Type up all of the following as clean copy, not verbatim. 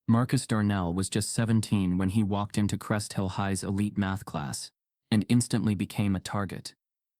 Marcus Darnell was just 17 when he walked into Crest Hill High's elite math class, and instantly became a target.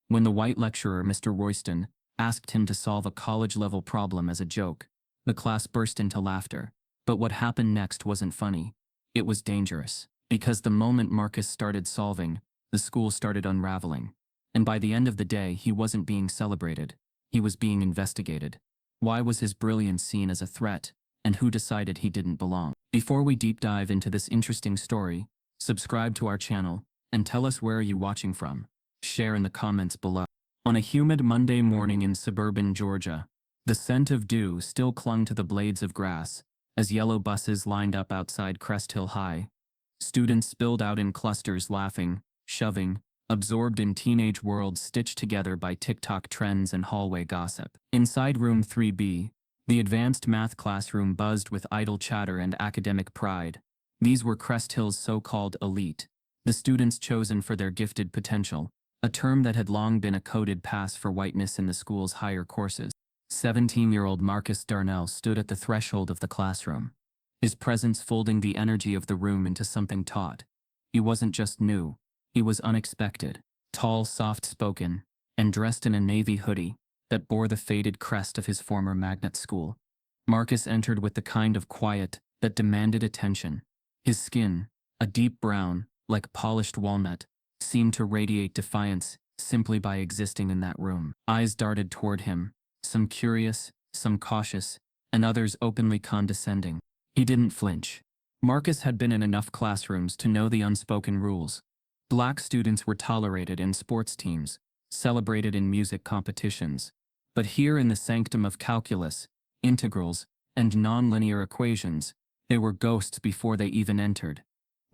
When the white lecturer, Mr. Royston, asked him to solve a college-level problem as a joke, the class burst into laughter. But what happened next wasn't funny. It was dangerous. Because the moment Marcus started solving, the school started unraveling. And by the end of the day, he wasn't being celebrated. He was being investigated. Why was his brilliance seen as a threat? And who decided he didn't belong? Before we deep dive into this interesting story, subscribe to our channel, and tell us where are you watching from. Share in the comments below. On a humid Monday morning in suburban Georgia, the scent of dew still clung to the blades of grass as yellow buses lined up outside Crest Hill High. Students spilled out in clusters laughing, shoving, absorbed in teenage worlds stitched together by TikTok trends and hallway gossip. Inside room 3B, the advanced math classroom buzzed with idle chatter and academic pride. These were Crest Hill's so-called elite, the students chosen for their gifted potential, a term that had long been a coded pass for whiteness in the school's higher courses. 17-year-old Marcus Darnell stood at the threshold of the classroom, his presence folding the energy of the room into something taut. He wasn't just new, he was unexpected, tall, soft-spoken, and dressed in a navy hoodie that bore the faded crest of his former magnet school. Marcus entered with the kind of quiet that demanded attention. His skin, a deep brown, like polished walnut, seemed to radiate defiance simply by existing in that room. Eyes darted toward him, some curious, some cautious, and others openly condescending. He didn't flinch. Marcus had been in enough classrooms to know the unspoken rules. Black students were tolerated in sports teams, celebrated in music competitions. But here in the sanctum of calculus, integrals, and nonlinear equations, they were ghosts before they even entered.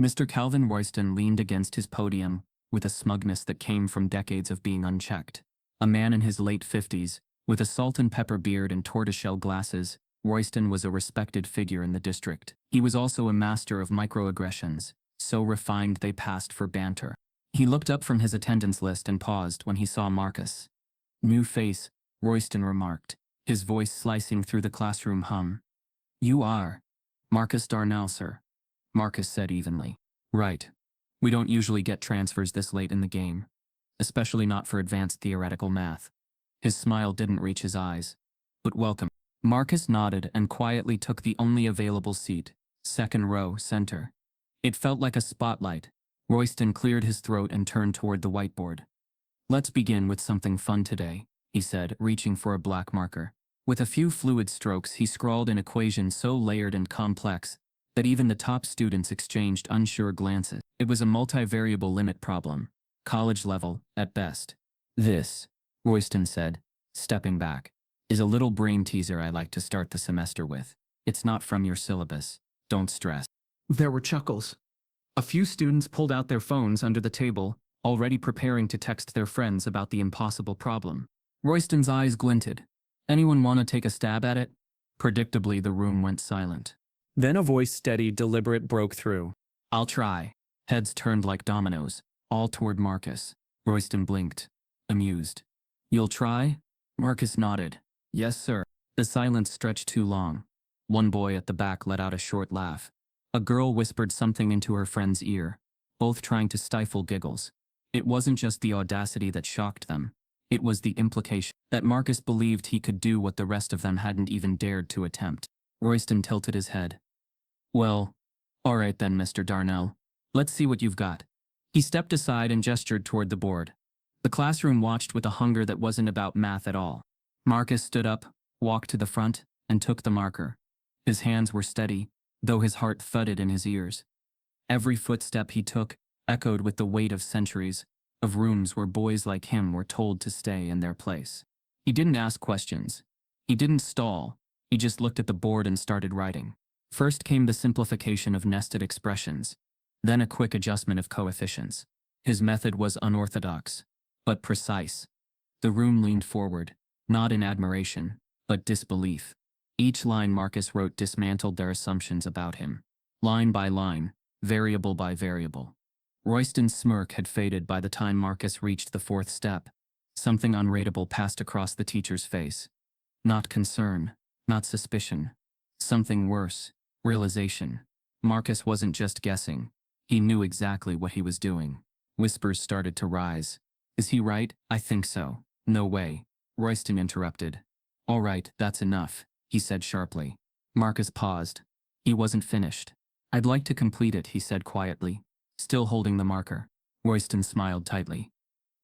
Mr. Calvin Royston leaned against his podium with a smugness that came from decades of being unchecked. A man in his late 50s, with a salt and pepper beard and tortoiseshell glasses, Royston was a respected figure in the district. He was also a master of microaggressions, so refined they passed for banter. He looked up from his attendance list and paused when he saw Marcus. "New face," Royston remarked, his voice slicing through the classroom hum. "You are Marcus Darnell, sir," Marcus said evenly. "Right. We don't usually get transfers this late in the game, especially not for advanced theoretical math." His smile didn't reach his eyes. "But welcome." Marcus nodded and quietly took the only available seat, second row, center. It felt like a spotlight. Royston cleared his throat and turned toward the whiteboard. "Let's begin with something fun today," he said, reaching for a black marker. With a few fluid strokes, he scrawled an equation so layered and complex that even the top students exchanged unsure glances. It was a multivariable limit problem, college level at best. "This," Royston said, stepping back, "is a little brain teaser I like to start the semester with. It's not from your syllabus. Don't stress." There were chuckles. A few students pulled out their phones under the table, already preparing to text their friends about the impossible problem. Royston's eyes glinted. "Anyone want to take a stab at it?" Predictably, the room went silent. Then a voice, steady, deliberate, broke through. "I'll try." Heads turned like dominoes, all toward Marcus. Royston blinked, amused. "You'll try?" Marcus nodded. "Yes, sir." The silence stretched too long. One boy at the back let out a short laugh. A girl whispered something into her friend's ear, both trying to stifle giggles. It wasn't just the audacity that shocked them. It was the implication that Marcus believed he could do what the rest of them hadn't even dared to attempt. Royston tilted his head. "Well, all right then, Mr. Darnell. Let's see what you've got." He stepped aside and gestured toward the board. The classroom watched with a hunger that wasn't about math at all. Marcus stood up, walked to the front, and took the marker. His hands were steady, though his heart thudded in his ears. Every footstep he took echoed with the weight of centuries, of rooms where boys like him were told to stay in their place. He didn't ask questions. He didn't stall. He just looked at the board and started writing. First came the simplification of nested expressions, then a quick adjustment of coefficients. His method was unorthodox, but precise. The room leaned forward, not in admiration, but disbelief. Each line Marcus wrote dismantled their assumptions about him, line by line, variable by variable. Royston's smirk had faded by the time Marcus reached the fourth step. Something unreadable passed across the teacher's face. Not concern, not suspicion. Something worse, Realization. Marcus wasn't just guessing. He knew exactly what he was doing. Whispers started to rise. Is he right? I think so. No way. Royston interrupted. All right, that's enough, he said sharply. Marcus paused. He wasn't finished. I'd like to complete it, he said quietly, still holding the marker. Royston smiled tightly.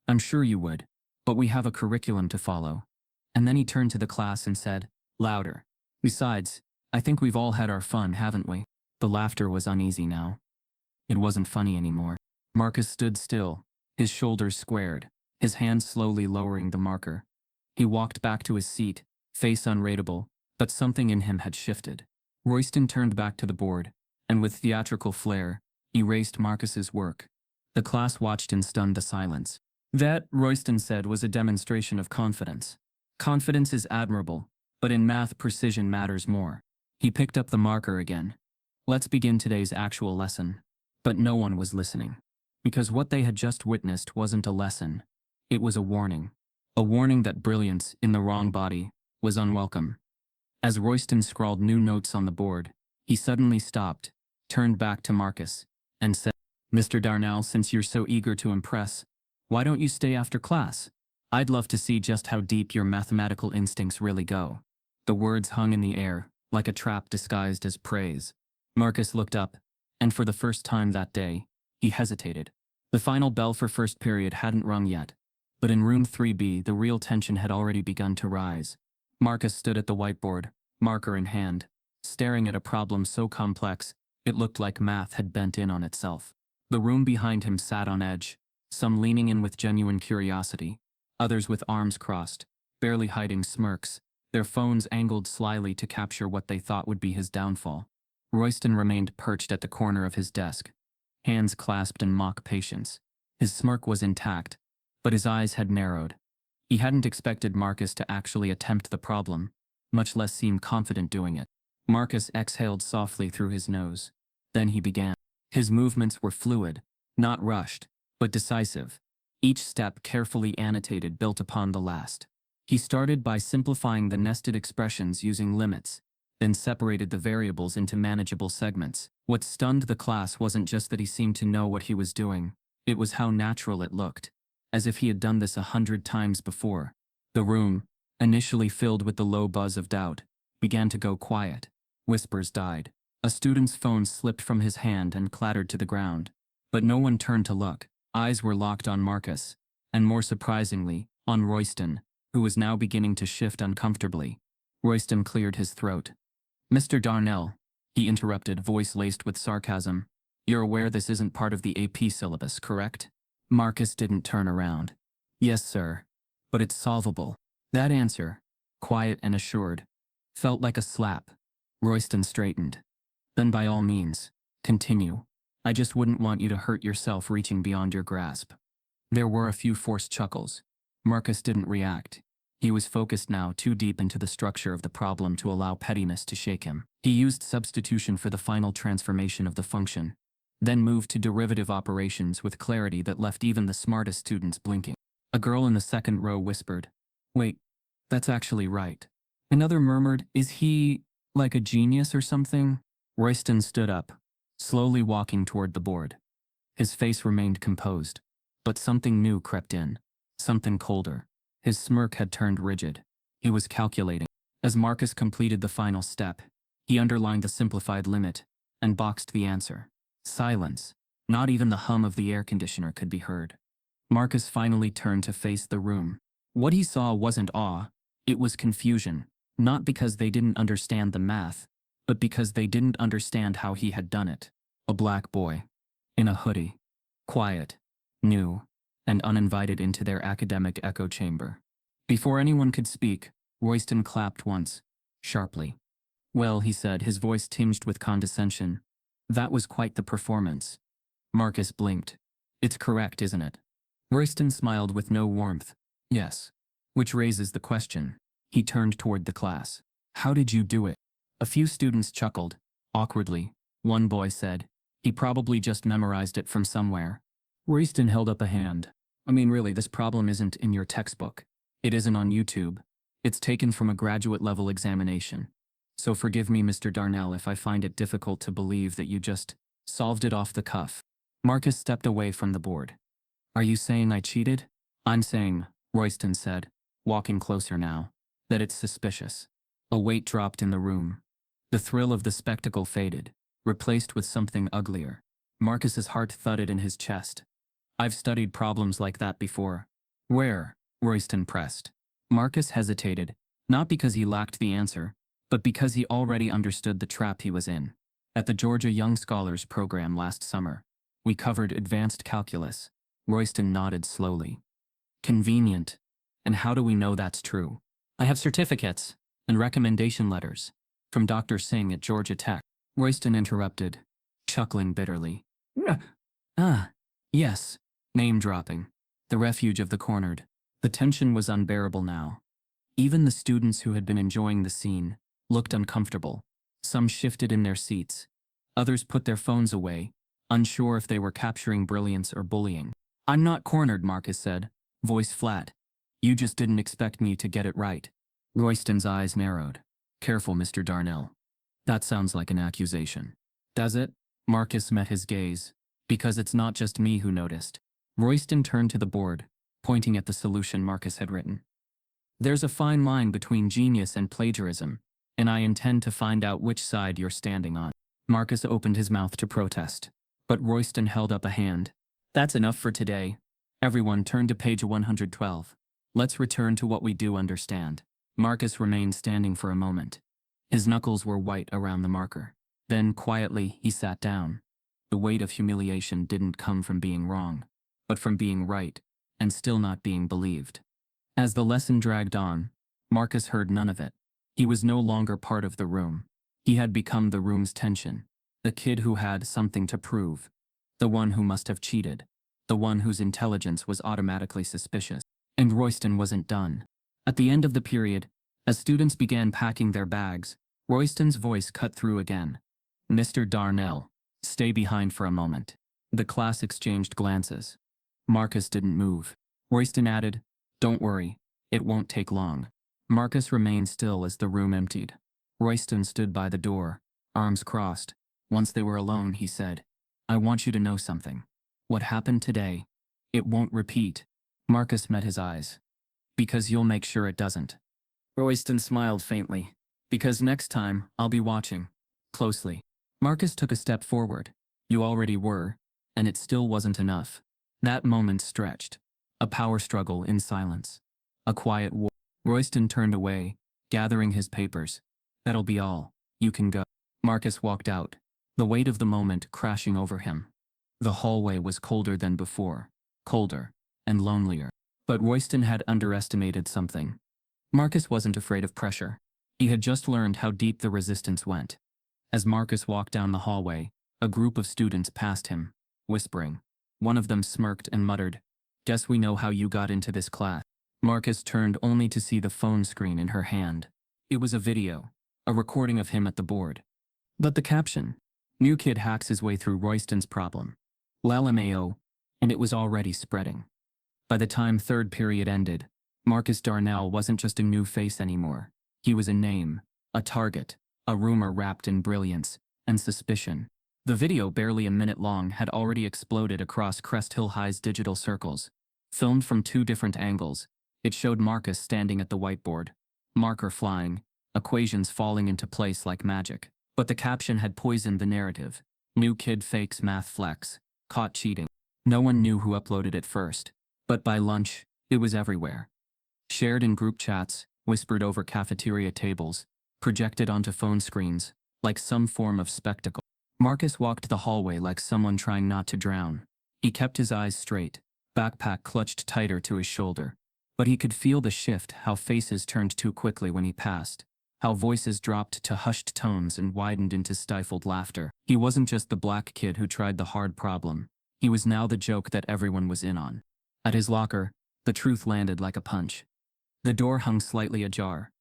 I'm sure you would, but we have a curriculum to follow. And then he turned to the class and said, louder. Besides, I think we've all had our fun, haven't we? The laughter was uneasy now. It wasn't funny anymore. Marcus stood still, his shoulders squared, his hands slowly lowering the marker. He walked back to his seat, face unreadable, but something in him had shifted. Royston turned back to the board, and with theatrical flair, erased Marcus's work. The class watched in stunned silence. That, Royston said, was a demonstration of confidence. Confidence is admirable, but in math precision matters more. He picked up the marker again. Let's begin today's actual lesson. But no one was listening. Because what they had just witnessed wasn't a lesson. It was a warning. A warning that brilliance, in the wrong body, was unwelcome. As Royston scrawled new notes on the board, he suddenly stopped, turned back to Marcus, and said, Mr. Darnell, since you're so eager to impress, why don't you stay after class? I'd love to see just how deep your mathematical instincts really go. The words hung in the air, like a trap disguised as praise. Marcus looked up, and for the first time that day, he hesitated. The final bell for first period hadn't rung yet, but in room 3B the real tension had already begun to rise. Marcus stood at the whiteboard, marker in hand, staring at a problem so complex, it looked like math had bent in on itself. The room behind him sat on edge, some leaning in with genuine curiosity, others with arms crossed, barely hiding smirks, their phones angled slyly to capture what they thought would be his downfall. Royston remained perched at the corner of his desk, hands clasped in mock patience. His smirk was intact, but his eyes had narrowed. He hadn't expected Marcus to actually attempt the problem, much less seem confident doing it. Marcus exhaled softly through his nose. Then he began. His movements were fluid, not rushed, but decisive. Each step carefully annotated built upon the last. He started by simplifying the nested expressions using limits, then separated the variables into manageable segments. What stunned the class wasn't just that he seemed to know what he was doing, it was how natural it looked, as if he had done this 100 times before. The room, initially filled with the low buzz of doubt, began to go quiet. Whispers died. A student's phone slipped from his hand and clattered to the ground. But no one turned to look. Eyes were locked on Marcus, and more surprisingly, on Royston, who was now beginning to shift uncomfortably. Royston cleared his throat. Mr. Darnell, he interrupted, voice laced with sarcasm. You're aware this isn't part of the AP syllabus, correct? Marcus didn't turn around. Yes, sir. But it's solvable. That answer, quiet and assured, felt like a slap. Royston straightened. Then by all means, continue. I just wouldn't want you to hurt yourself reaching beyond your grasp. There were a few forced chuckles. Marcus didn't react. He was focused now, too deep into the structure of the problem to allow pettiness to shake him. He used substitution for the final transformation of the function, then moved to derivative operations with clarity that left even the smartest students blinking. A girl in the second row whispered, Wait, that's actually right. Another murmured, Is he, like a genius or something? Royston stood up, slowly walking toward the board. His face remained composed, but something new crept in, something colder. His smirk had turned rigid. He was calculating. As Marcus completed the final step, he underlined the simplified limit and boxed the answer. Silence. Not even the hum of the air conditioner could be heard. Marcus finally turned to face the room. What he saw wasn't awe, it was confusion, not because they didn't understand the math, but because they didn't understand how he had done it. A black boy, in a hoodie, quiet, new, and uninvited into their academic echo chamber. Before anyone could speak, Royston clapped once, sharply. Well, he said, his voice tinged with condescension. That was quite the performance. Marcus blinked. It's correct, isn't it? Royston smiled with no warmth. Yes. Which raises the question. He turned toward the class. How did you do it? A few students chuckled, awkwardly. One boy said, he probably just memorized it from somewhere. Royston held up a hand. I mean, really, this problem isn't in your textbook. It isn't on YouTube. It's taken from a graduate-level examination. So forgive me, Mr. Darnell, if I find it difficult to believe that you just solved it off the cuff. Marcus stepped away from the board. Are you saying I cheated? I'm saying, Royston said, walking closer now, that it's suspicious. A weight dropped in the room. The thrill of the spectacle faded, replaced with something uglier. Marcus's heart thudded in his chest. I've studied problems like that before. Where? Royston pressed. Marcus hesitated, not because he lacked the answer, but because he already understood the trap he was in. At the Georgia Young Scholars program last summer, we covered advanced calculus. Royston nodded slowly. Convenient. And how do we know that's true? I have certificates and recommendation letters from Dr. Singh at Georgia Tech. Royston interrupted, chuckling bitterly. Ah, yes. Name-dropping. The refuge of the cornered. The tension was unbearable now. Even the students who had been enjoying the scene looked uncomfortable. Some shifted in their seats. Others put their phones away, unsure if they were capturing brilliance or bullying. I'm not cornered, Marcus said, voice flat. You just didn't expect me to get it right. Royston's eyes narrowed. Careful, Mr. Darnell. That sounds like an accusation. Does it? Marcus met his gaze. Because it's not just me who noticed. Royston turned to the board, pointing at the solution Marcus had written. There's a fine line between genius and plagiarism, and I intend to find out which side you're standing on. Marcus opened his mouth to protest, but Royston held up a hand. That's enough for today. Everyone turn to page 112. Let's return to what we do understand. Marcus remained standing for a moment. His knuckles were white around the marker. Then, quietly, he sat down. The weight of humiliation didn't come from being wrong, but from being right, and still not being believed. As the lesson dragged on, Marcus heard none of it. He was no longer part of the room. He had become the room's tension. The kid who had something to prove. The one who must have cheated. The one whose intelligence was automatically suspicious. And Royston wasn't done. At the end of the period, as students began packing their bags, Royston's voice cut through again. Mr. Darnell, stay behind for a moment. The class exchanged glances. Marcus didn't move. Royston added, don't worry, it won't take long. Marcus remained still as the room emptied. Royston stood by the door, arms crossed. Once they were alone, he said, I want you to know something. What happened today, it won't repeat. Marcus met his eyes. Because you'll make sure it doesn't. Royston smiled faintly. Because next time, I'll be watching. Closely. Marcus took a step forward. You already were, and it still wasn't enough. That moment stretched. A power struggle in silence. A quiet war. Royston turned away, gathering his papers. That'll be all. You can go. Marcus walked out, the weight of the moment crashing over him. The hallway was colder than before. Colder. And lonelier. But Royston had underestimated something. Marcus wasn't afraid of pressure. He had just learned how deep the resistance went. As Marcus walked down the hallway, a group of students passed him, whispering. One of them smirked and muttered, Guess we know how you got into this class. Marcus turned only to see the phone screen in her hand. It was a video, a recording of him at the board. But the caption, New kid hacks his way through Royston's problem. LMAO, and it was already spreading. By the time third period ended, Marcus Darnell wasn't just a new face anymore. He was a name, a target, a rumor wrapped in brilliance and suspicion. The video, barely a minute long, had already exploded across Crest Hill High's digital circles. Filmed from two different angles, it showed Marcus standing at the whiteboard, marker flying, equations falling into place like magic. But the caption had poisoned the narrative. New kid fakes math flex, caught cheating. No one knew who uploaded it first. But by lunch, it was everywhere. Shared in group chats, whispered over cafeteria tables, projected onto phone screens, like some form of spectacle. Marcus walked the hallway like someone trying not to drown. He kept his eyes straight, backpack clutched tighter to his shoulder. But he could feel the shift, how faces turned too quickly when he passed, how voices dropped to hushed tones and widened into stifled laughter. He wasn't just the black kid who tried the hard problem. He was now the joke that everyone was in on. At his locker, the truth landed like a punch. The door hung slightly ajar.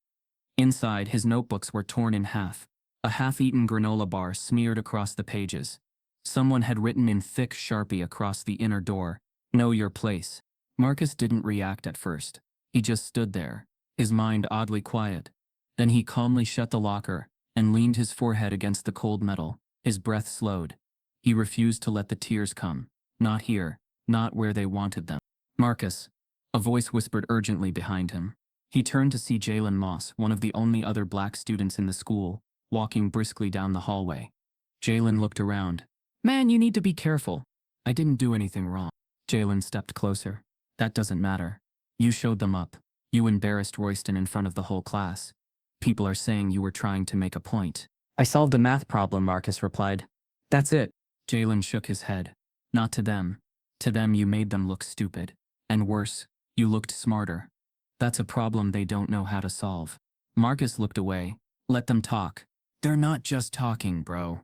Inside, his notebooks were torn in half, a half-eaten granola bar smeared across the pages. Someone had written in thick Sharpie across the inner door, Know your place. Marcus didn't react at first. He just stood there, his mind oddly quiet. Then he calmly shut the locker and leaned his forehead against the cold metal. His breath slowed. He refused to let the tears come. Not here, not where they wanted them. Marcus, a voice whispered urgently behind him. He turned to see Jalen Moss, one of the only other black students in the school, walking briskly down the hallway. Jalen looked around. Man, you need to be careful. I didn't do anything wrong. Jalen stepped closer. That doesn't matter. You showed them up. You embarrassed Royston in front of the whole class. People are saying you were trying to make a point. I solved a math problem, Marcus replied. That's it. Jalen shook his head. Not to them. To them you made them look stupid. And worse, you looked smarter. That's a problem they don't know how to solve. Marcus looked away. Let them talk. They're not just talking, bro.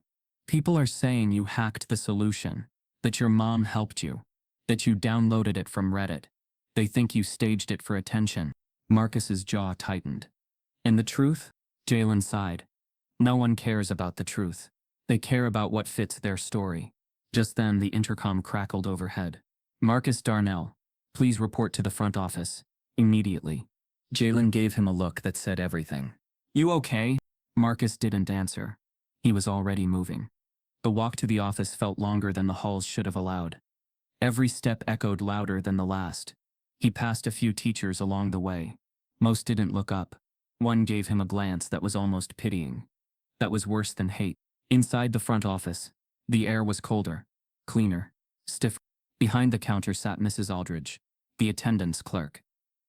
People are saying you hacked the solution. That your mom helped you. That you downloaded it from Reddit. They think you staged it for attention. Marcus's jaw tightened. And the truth? Jalen sighed. No one cares about the truth. They care about what fits their story. Just then the intercom crackled overhead. Marcus Darnell, please report to the front office. Immediately. Jalen gave him a look that said everything. You okay? Marcus didn't answer. He was already moving. The walk to the office felt longer than the halls should have allowed. Every step echoed louder than the last. He passed a few teachers along the way. Most didn't look up. One gave him a glance that was almost pitying. That was worse than hate. Inside the front office, the air was colder, cleaner, stiffer. Behind the counter sat Mrs. Aldridge, the attendance clerk.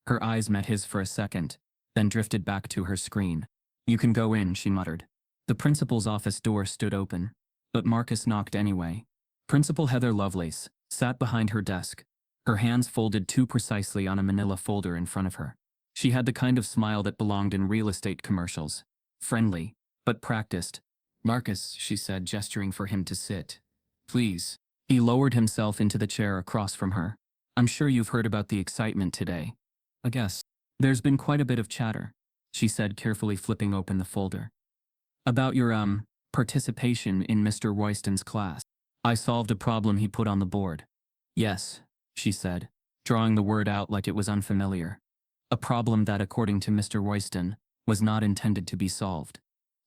Her eyes met his for a second, then drifted back to her screen. You can go in, she muttered. The principal's office door stood open, but Marcus knocked anyway. Principal Heather Lovelace sat behind her desk, her hands folded too precisely on a manila folder in front of her. She had the kind of smile that belonged in real estate commercials. Friendly, but practiced. Marcus, she said, gesturing for him to sit. Please. He lowered himself into the chair across from her. I'm sure you've heard about the excitement today. I guess. There's been quite a bit of chatter, she said, carefully flipping open the folder. About your, participation in Mr. Royston's class. I solved a problem he put on the board. Yes, she said, drawing the word out like it was unfamiliar. A problem that, according to Mr. Royston, was not intended to be solved.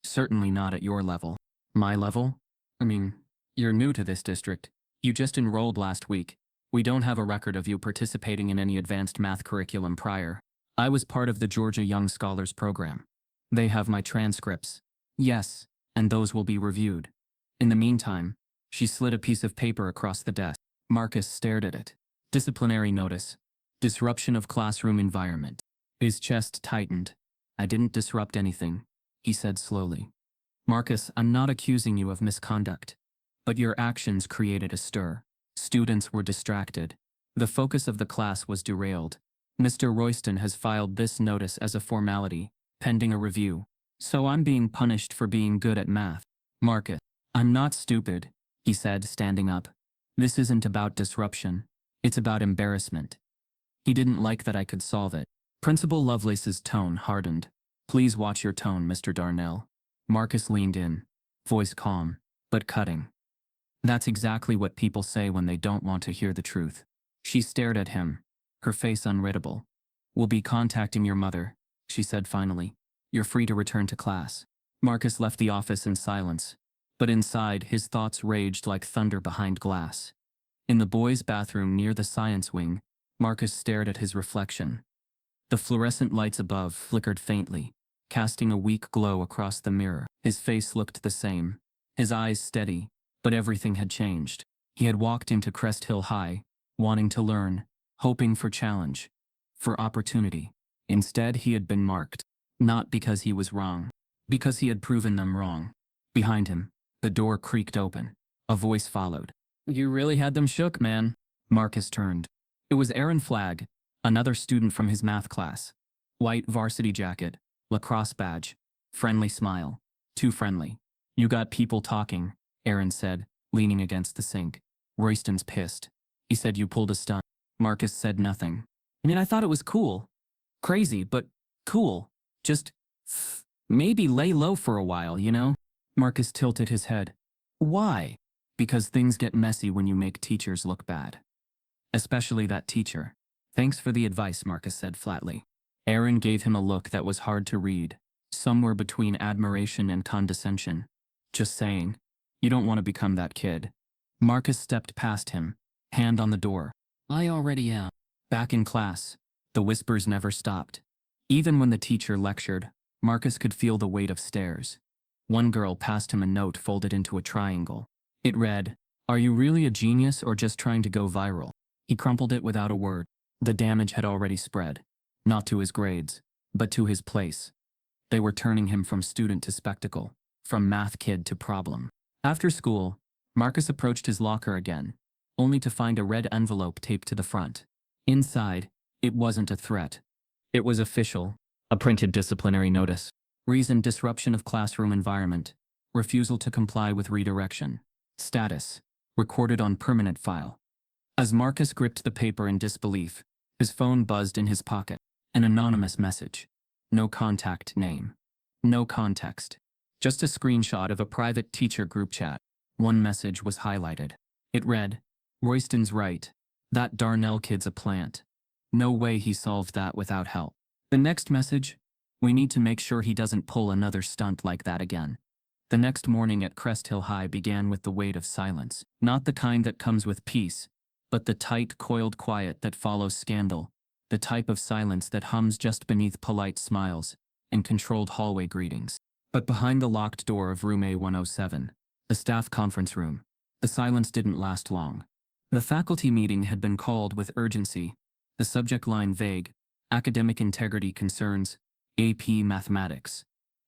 Certainly not at your level. My level? I mean, you're new to this district. You just enrolled last week. We don't have a record of you participating in any advanced math curriculum prior. I was part of the Georgia Young Scholars program. They have my transcripts. Yes, and those will be reviewed. In the meantime, she slid a piece of paper across the desk. Marcus stared at it. Disciplinary notice. Disruption of classroom environment. His chest tightened. I didn't disrupt anything, he said slowly. Marcus, I'm not accusing you of misconduct. But your actions created a stir. Students were distracted. The focus of the class was derailed. Mr. Royston has filed this notice as a formality, pending a review. So I'm being punished for being good at math. Marcus, I'm not stupid, he said, standing up. This isn't about disruption. It's about embarrassment. He didn't like that I could solve it. Principal Lovelace's tone hardened. Please watch your tone, Mr. Darnell. Marcus leaned in, voice calm, but cutting. That's exactly what people say when they don't want to hear the truth. She stared at him, her face unreadable. We'll be contacting your mother, she said finally. You're free to return to class. Marcus left the office in silence, but inside his thoughts raged like thunder behind glass. In the boys' bathroom near the science wing, Marcus stared at his reflection. The fluorescent lights above flickered faintly, casting a weak glow across the mirror. His face looked the same, his eyes steady, but everything had changed. He had walked into Crest Hill High, wanting to learn, hoping for challenge, for opportunity. Instead, he had been marked. Not because he was wrong, because he had proven them wrong. Behind him, the door creaked open. A voice followed. You really had them shook, man. Marcus turned. It was Aaron Flagg, another student from his math class. White varsity jacket, lacrosse badge, friendly smile. Too friendly. You got people talking, Aaron said, leaning against the sink. Royston's pissed. He said you pulled a stunt. Marcus said nothing. I mean, I thought it was cool. Crazy, but cool. Just maybe lay low for a while, you know? Marcus tilted his head. Why? Because things get messy when you make teachers look bad. Especially that teacher. Thanks for the advice, Marcus said flatly. Aaron gave him a look that was hard to read. somewhere between admiration and condescension. Just saying. You don't want to become that kid. Marcus stepped past him, hand on the door. I already am. Back in class, the whispers never stopped. Even when the teacher lectured, Marcus could feel the weight of stares. One girl passed him a note folded into a triangle. It read, "Are you really a genius or just trying to go viral?" He crumpled it without a word. The damage had already spread. Not to his grades, but to his place. They were turning him from student to spectacle, from math kid to problem. After school, Marcus approached his locker again, only to find a red envelope taped to the front. Inside, it wasn't a threat. It was official, a printed disciplinary notice. Reason: disruption of classroom environment. Refusal to comply with redirection. Status: recorded on permanent file. As Marcus gripped the paper in disbelief, his phone buzzed in his pocket. An anonymous message. No contact name. No context. Just a screenshot of a private teacher group chat. One message was highlighted. It read, "Royston's right. That Darnell kid's a plant. No way he solved that without help." The next message, "We need to make sure he doesn't pull another stunt like that again." The next morning at Crest Hill High began with the weight of silence. Not the kind that comes with peace, but the tight, coiled quiet that follows scandal. The type of silence that hums just beneath polite smiles and controlled hallway greetings. But behind the locked door of room A107, the staff conference room, the silence didn't last long. The faculty meeting had been called with urgency, the subject line vague: academic integrity concerns, AP Mathematics.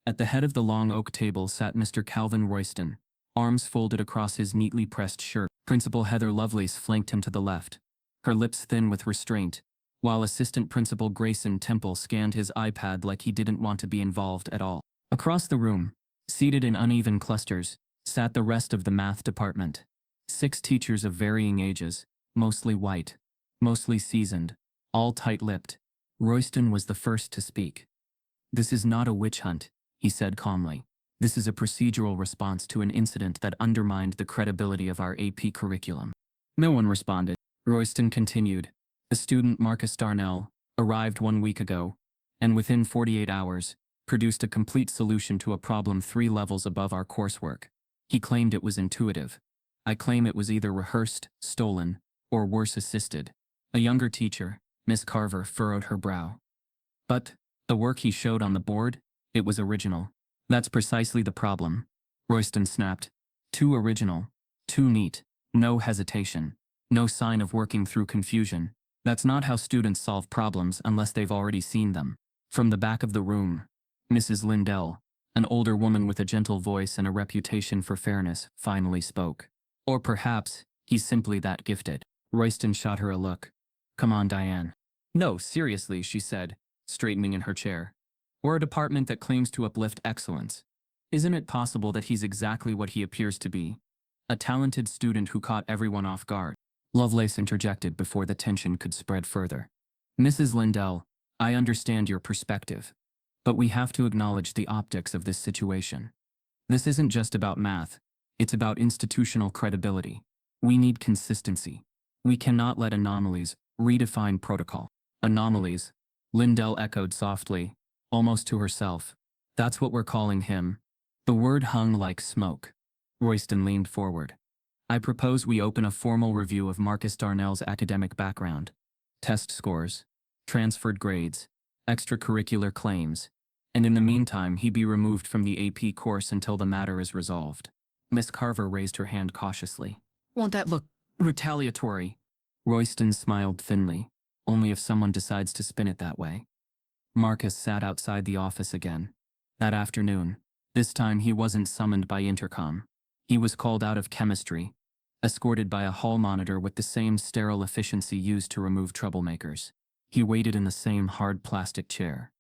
At the head of the long oak table sat Mr. Calvin Royston, arms folded across his neatly pressed shirt. Principal Heather Lovelace flanked him to the left, her lips thin with restraint, while Assistant Principal Grayson Temple scanned his iPad like he didn't want to be involved at all. Across the room, seated in uneven clusters, sat the rest of the math department. 6 teachers of varying ages, mostly white, mostly seasoned, all tight-lipped. Royston was the first to speak. "This is not a witch hunt," he said calmly. "This is a procedural response to an incident that undermined the credibility of our AP curriculum." No one responded. Royston continued. "The student Marcus Darnell arrived 1 week ago, and within 48 hours, produced a complete solution to a problem 3 levels above our coursework. He claimed it was intuitive. I claim it was either rehearsed, stolen, or worse, assisted." A younger teacher, Miss Carver, furrowed her brow. "But the work he showed on the board, it was original." "That's precisely the problem," Royston snapped. "Too original, too neat, no hesitation, no sign of working through confusion. That's not how students solve problems unless they've already seen them." From the back of the room, Mrs. Lindell, an older woman with a gentle voice and a reputation for fairness, finally spoke. "Or perhaps he's simply that gifted." Royston shot her a look. "Come on, Diane." "No, seriously," she said, straightening in her chair. "We're a department that claims to uplift excellence. Isn't it possible that he's exactly what he appears to be? A talented student who caught everyone off guard?" Lovelace interjected before the tension could spread further. "Mrs. Lindell, I understand your perspective. But we have to acknowledge the optics of this situation. This isn't just about math, it's about institutional credibility. We need consistency. We cannot let anomalies redefine protocol." "Anomalies," Lindell echoed softly, almost to herself. "That's what we're calling him." The word hung like smoke. Royston leaned forward. "I propose we open a formal review of Marcus Darnell's academic background, test scores, transferred grades, extracurricular claims, and in the meantime he be removed from the AP course until the matter is resolved." Miss Carver raised her hand cautiously. "Won't that look retaliatory?" Royston smiled thinly. "Only if someone decides to spin it that way." Marcus sat outside the office again. That afternoon, this time he wasn't summoned by intercom. He was called out of chemistry, escorted by a hall monitor with the same sterile efficiency used to remove troublemakers. He waited in the same hard plastic chair.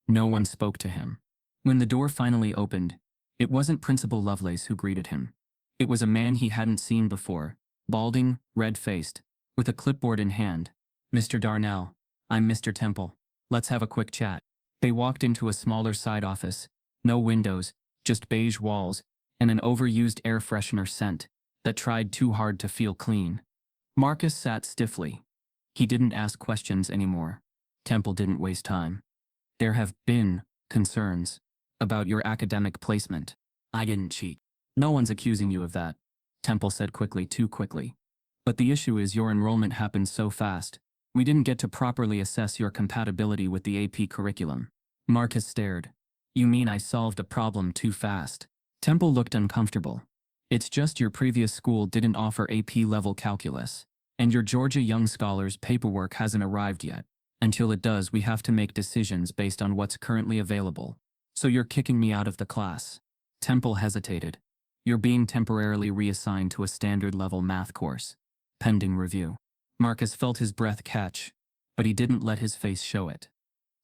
No one spoke to him. When the door finally opened, it wasn't Principal Lovelace who greeted him. It was a man he hadn't seen before, balding, red-faced, with a clipboard in hand. "Mr. Darnell, I'm Mr. Temple. Let's have a quick chat." They walked into a smaller side office. No windows, just beige walls, and an overused air freshener scent that tried too hard to feel clean. Marcus sat stiffly. He didn't ask questions anymore. Temple didn't waste time. "There have been concerns," About your academic placement. I didn't cheat. No one's accusing you of that, Temple said quickly, too quickly. But the issue is your enrollment happened so fast. We didn't get to properly assess your compatibility with the AP curriculum. Marcus stared. You mean I solved a problem too fast? Temple looked uncomfortable. It's just your previous school didn't offer AP-level calculus, and your Georgia Young Scholars paperwork hasn't arrived yet. Until it does, we have to make decisions based on what's currently available. So you're kicking me out of the class. Temple hesitated. You're being temporarily reassigned to a standard-level math course. Pending review. Marcus felt his breath catch, but he didn't let his face show it.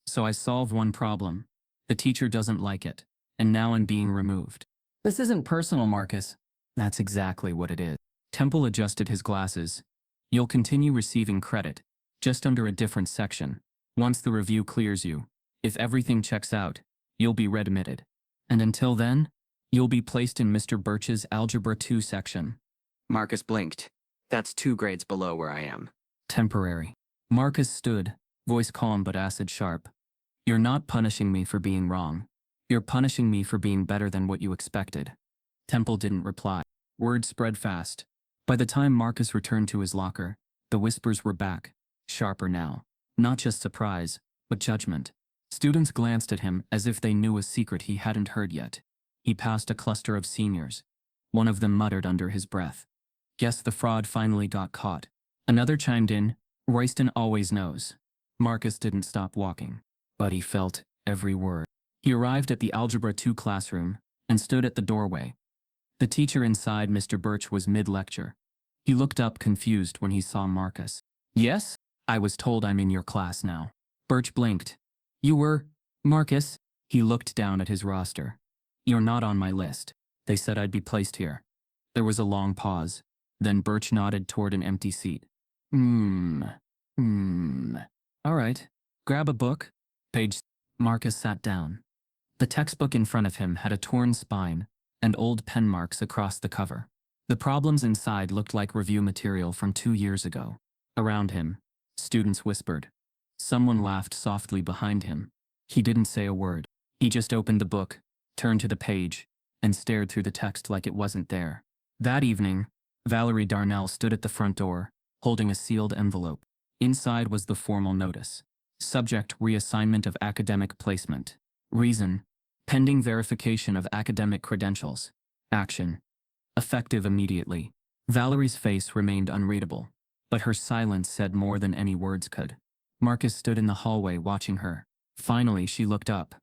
So I solved one problem. The teacher doesn't like it, and now I'm being removed. This isn't personal, Marcus. That's exactly what it is. Temple adjusted his glasses. You'll continue receiving credit, just under a different section. Once the review clears you, if everything checks out, you'll be readmitted. And until then, you'll be placed in Mr. Birch's Algebra 2 section. Marcus blinked. That's 2 grades below where I am. Temporary. Marcus stood, voice calm but acid sharp. You're not punishing me for being wrong. You're punishing me for being better than what you expected. Temple didn't reply. Word spread fast. By the time Marcus returned to his locker, the whispers were back, sharper now. Not just surprise, but judgment. Students glanced at him as if they knew a secret he hadn't heard yet. He passed a cluster of seniors. One of them muttered under his breath. Guess the fraud finally got caught. Another chimed in, Royston always knows. Marcus didn't stop walking, but he felt every word. He arrived at the Algebra 2 classroom and stood at the doorway. The teacher inside, Mr. Birch, was mid-lecture. He looked up confused when he saw Marcus. Yes? I was told I'm in your class now. Birch blinked. You were? Marcus? He looked down at his roster. You're not on my list. They said I'd be placed here. There was a long pause. Then Birch nodded toward an empty seat. All right. Grab a book. Page. Marcus sat down. The textbook in front of him had a torn spine and old pen marks across the cover. The problems inside looked like review material from 2 years ago. Around him, students whispered. Someone laughed softly behind him. He didn't say a word. He just opened the book, turned to the page, and stared through the text like it wasn't there. That evening, Valerie Darnell stood at the front door, holding a sealed envelope. Inside was the formal notice. Subject: reassignment of academic placement. Reason: pending verification of academic credentials. Action: effective immediately. Valerie's face remained unreadable, but her silence said more than any words could. Marcus stood in the hallway watching her. Finally, she looked up.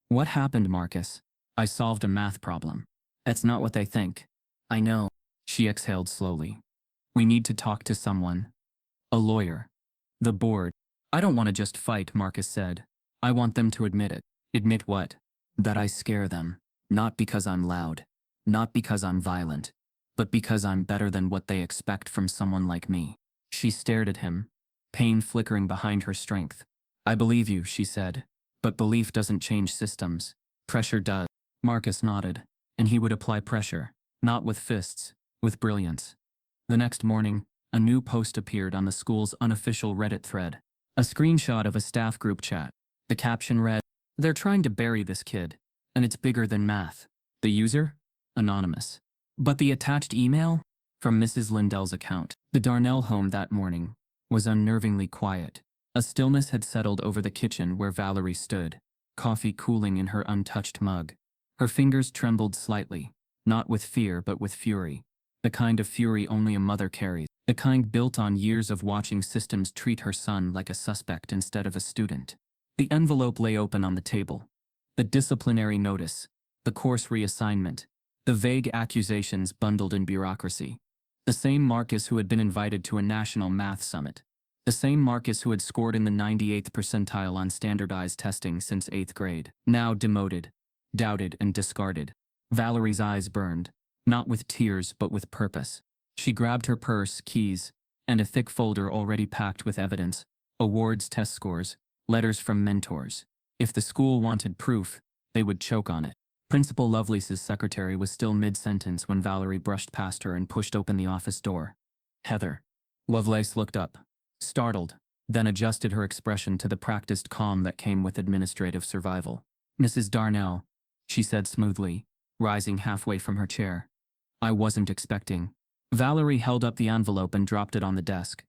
What happened, Marcus? I solved a math problem. That's not what they think. I know. She exhaled slowly. We need to talk to someone. A lawyer. The board. I don't want to just fight, Marcus said. I want them to admit it. Admit what? That I scare them. Not because I'm loud. Not because I'm violent. But because I'm better than what they expect from someone like me. She stared at him, pain flickering behind her strength. I believe you, she said. But belief doesn't change systems. Pressure does. Marcus nodded, and he would apply pressure, not with fists, with brilliance. The next morning, a new post appeared on the school's unofficial Reddit thread. A screenshot of a staff group chat. The caption read, "They're trying to bury this kid, and it's bigger than math." The user? Anonymous. But the attached email? From Mrs. Lindell's account. The Darnell home that morning was unnervingly quiet. A stillness had settled over the kitchen where Valerie stood, coffee cooling in her untouched mug. Her fingers trembled slightly, not with fear but with fury. The kind of fury only a mother carries. The kind built on years of watching systems treat her son like a suspect instead of a student. The envelope lay open on the table. The disciplinary notice, the course reassignment, the vague accusations bundled in bureaucracy. The same Marcus who had been invited to a national math summit. The same Marcus who had scored in the 98th percentile on standardized testing since 8th grade. Now demoted, doubted, and discarded. Valerie's eyes burned, not with tears but with purpose. She grabbed her purse, keys, and a thick folder already packed with evidence, awards, test scores, letters from mentors. If the school wanted proof, they would choke on it. Principal Lovelace's secretary was still mid-sentence when Valerie brushed past her and pushed open the office door. Heather. Lovelace looked up, startled, then adjusted her expression to the practiced calm that came with administrative survival. Mrs. Darnell, she said smoothly, rising halfway from her chair. I wasn't expecting. Valerie held up the envelope and dropped it on the desk.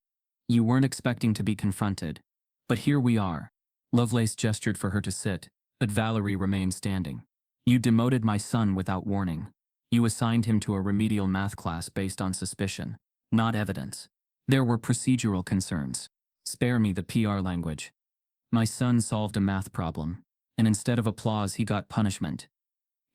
You weren't expecting to be confronted. But here we are. Lovelace gestured for her to sit, but Valerie remained standing. You demoted my son without warning. You assigned him to a remedial math class based on suspicion, not evidence. There were procedural concerns. Spare me the PR language. My son solved a math problem, and instead of applause he got punishment.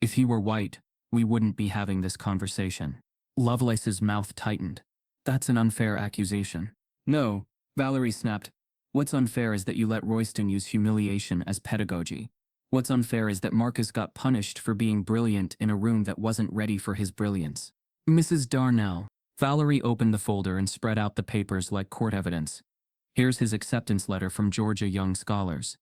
If he were white, we wouldn't be having this conversation. Lovelace's mouth tightened. That's an unfair accusation. No, Valerie snapped. What's unfair is that you let Royston use humiliation as pedagogy. What's unfair is that Marcus got punished for being brilliant in a room that wasn't ready for his brilliance. Mrs. Darnell. Valerie opened the folder and spread out the papers like court evidence. Here's his acceptance letter from Georgia Young Scholars.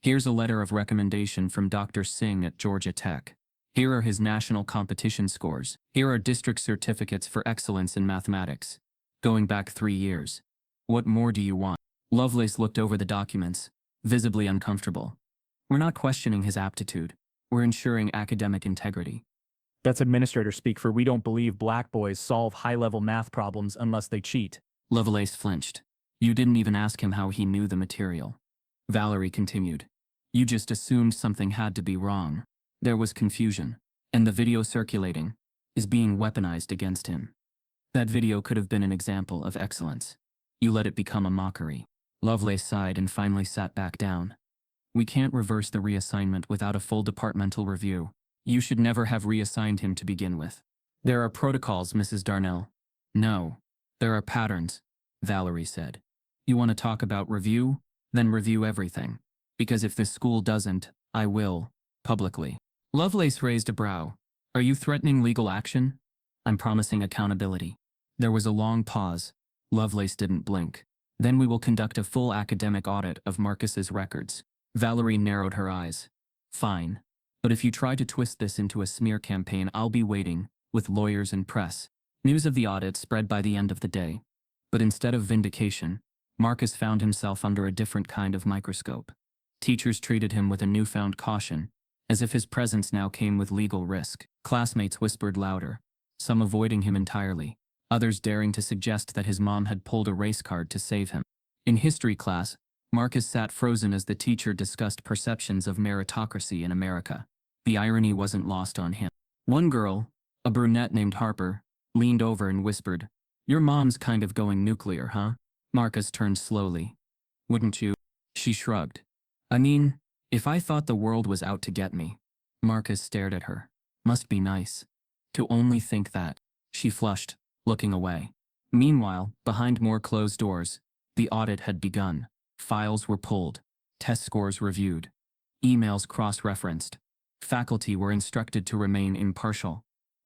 Here's a letter of recommendation from Dr. Singh at Georgia Tech. Here are his national competition scores. Here are district certificates for excellence in mathematics. Going back 3 years. What more do you want? Lovelace looked over the documents, visibly uncomfortable. We're not questioning his aptitude. We're ensuring academic integrity. That's administrator speak for we don't believe black boys solve high-level math problems unless they cheat. Lovelace flinched. You didn't even ask him how he knew the material. Valerie continued. You just assumed something had to be wrong. There was confusion, and the video circulating is being weaponized against him. That video could have been an example of excellence. You let it become a mockery. Lovelace sighed and finally sat back down. We can't reverse the reassignment without a full departmental review. You should never have reassigned him to begin with. There are protocols, Mrs. Darnell. No, there are patterns, Valerie said. You want to talk about review? Then review everything. Because if this school doesn't, I will, publicly. Lovelace raised a brow. Are you threatening legal action? I'm promising accountability. There was a long pause. Lovelace didn't blink. Then we will conduct a full academic audit of Marcus's records. Valerie narrowed her eyes. Fine. But if you try to twist this into a smear campaign, I'll be waiting, with lawyers and press. News of the audit spread by the end of the day. But instead of vindication, Marcus found himself under a different kind of microscope. Teachers treated him with a newfound caution, as if his presence now came with legal risk. Classmates whispered louder, some avoiding him entirely, others daring to suggest that his mom had pulled a race card to save him. In history class, Marcus sat frozen as the teacher discussed perceptions of meritocracy in America. The irony wasn't lost on him. One girl, a brunette named Harper, leaned over and whispered, Your mom's kind of going nuclear, huh? Marcus turned slowly. Wouldn't you? She shrugged. I mean, if I thought the world was out to get me. Marcus stared at her. Must be nice. To only think that. She flushed, looking away. Meanwhile, behind more closed doors, the audit had begun. Files were pulled, test scores reviewed, emails cross-referenced. Faculty were instructed to remain impartial,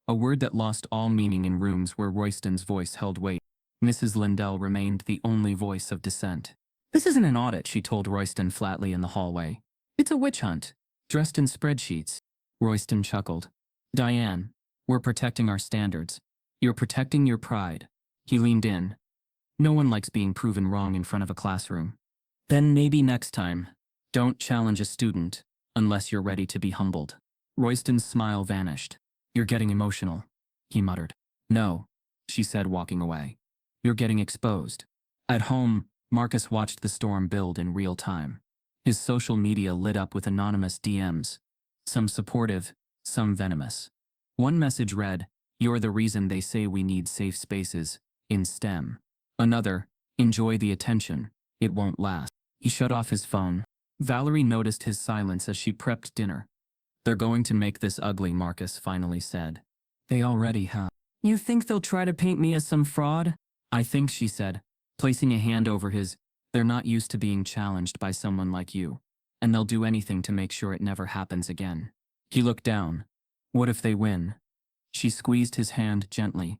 a word that lost all meaning in rooms where Royston's voice held weight. Mrs. Lindell remained the only voice of dissent. This isn't an audit, she told Royston flatly in the hallway. It's a witch hunt, dressed in spreadsheets. Royston chuckled. Diane, we're protecting our standards. You're protecting your pride. He leaned in. No one likes being proven wrong in front of a classroom. Then maybe next time, don't challenge a student unless you're ready to be humbled. Royston's smile vanished. You're getting emotional, he muttered. No, she said, walking away. You're getting exposed. At home, Marcus watched the storm build in real time. His social media lit up with anonymous DMs, some supportive, some venomous. One message read, You're the reason they say we need safe spaces, in STEM. Another, enjoy the attention, it won't last. He shut off his phone. Valerie noticed his silence as she prepped dinner. They're going to make this ugly, Marcus finally said. They already have. You think they'll try to paint me as some fraud? I think, she said, placing a hand over his. They're not used to being challenged by someone like you, and they'll do anything to make sure it never happens again. He looked down. What if they win? She squeezed his hand gently.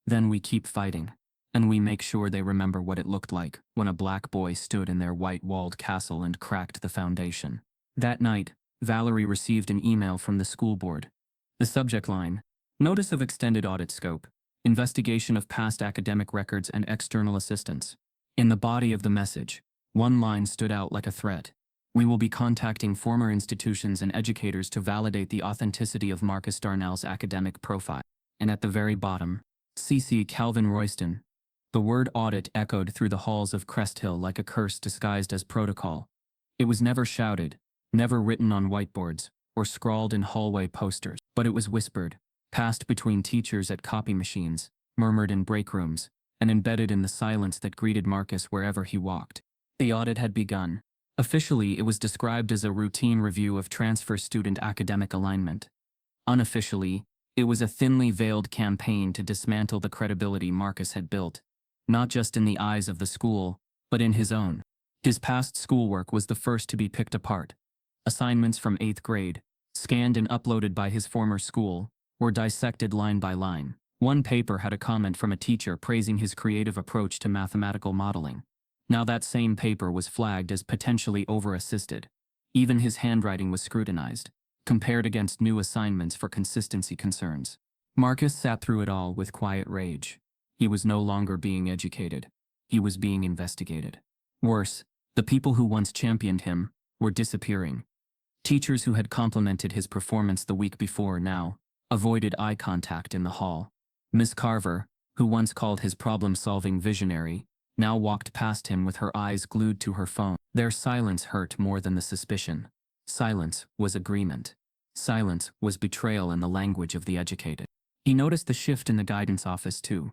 Then we keep fighting. And we make sure they remember what it looked like when a black boy stood in their white-walled castle and cracked the foundation. That night, Valerie received an email from the school board. The subject line, Notice of Extended Audit Scope, Investigation of Past Academic Records and External Assistance. In the body of the message, one line stood out like a threat. We will be contacting former institutions and educators to validate the authenticity of Marcus Darnell's academic profile. And at the very bottom, CC Calvin Royston. The word audit echoed through the halls of Crest Hill like a curse disguised as protocol. It was never shouted, never written on whiteboards, or scrawled in hallway posters, but it was whispered, passed between teachers at copy machines, murmured in break rooms, and embedded in the silence that greeted Marcus wherever he walked. The audit had begun. Officially, it was described as a routine review of transfer student academic alignment. Unofficially, it was a thinly veiled campaign to dismantle the credibility Marcus had built, not just in the eyes of the school, but in his own. His past schoolwork was the first to be picked apart. Assignments from 8th grade, scanned and uploaded by his former school, were dissected line by line. One paper had a comment from a teacher praising his creative approach to mathematical modeling. Now that same paper was flagged as potentially over-assisted. Even his handwriting was scrutinized, compared against new assignments for consistency concerns. Marcus sat through it all with quiet rage. He was no longer being educated. He was being investigated. Worse, the people who once championed him were disappearing. Teachers who had complimented his performance the week before now avoided eye contact in the hall. Miss Carver, who once called his problem-solving visionary, now walked past him with her eyes glued to her phone. Their silence hurt more than the suspicion. Silence was agreement. Silence was betrayal in the language of the educated. He noticed the shift in the guidance office too.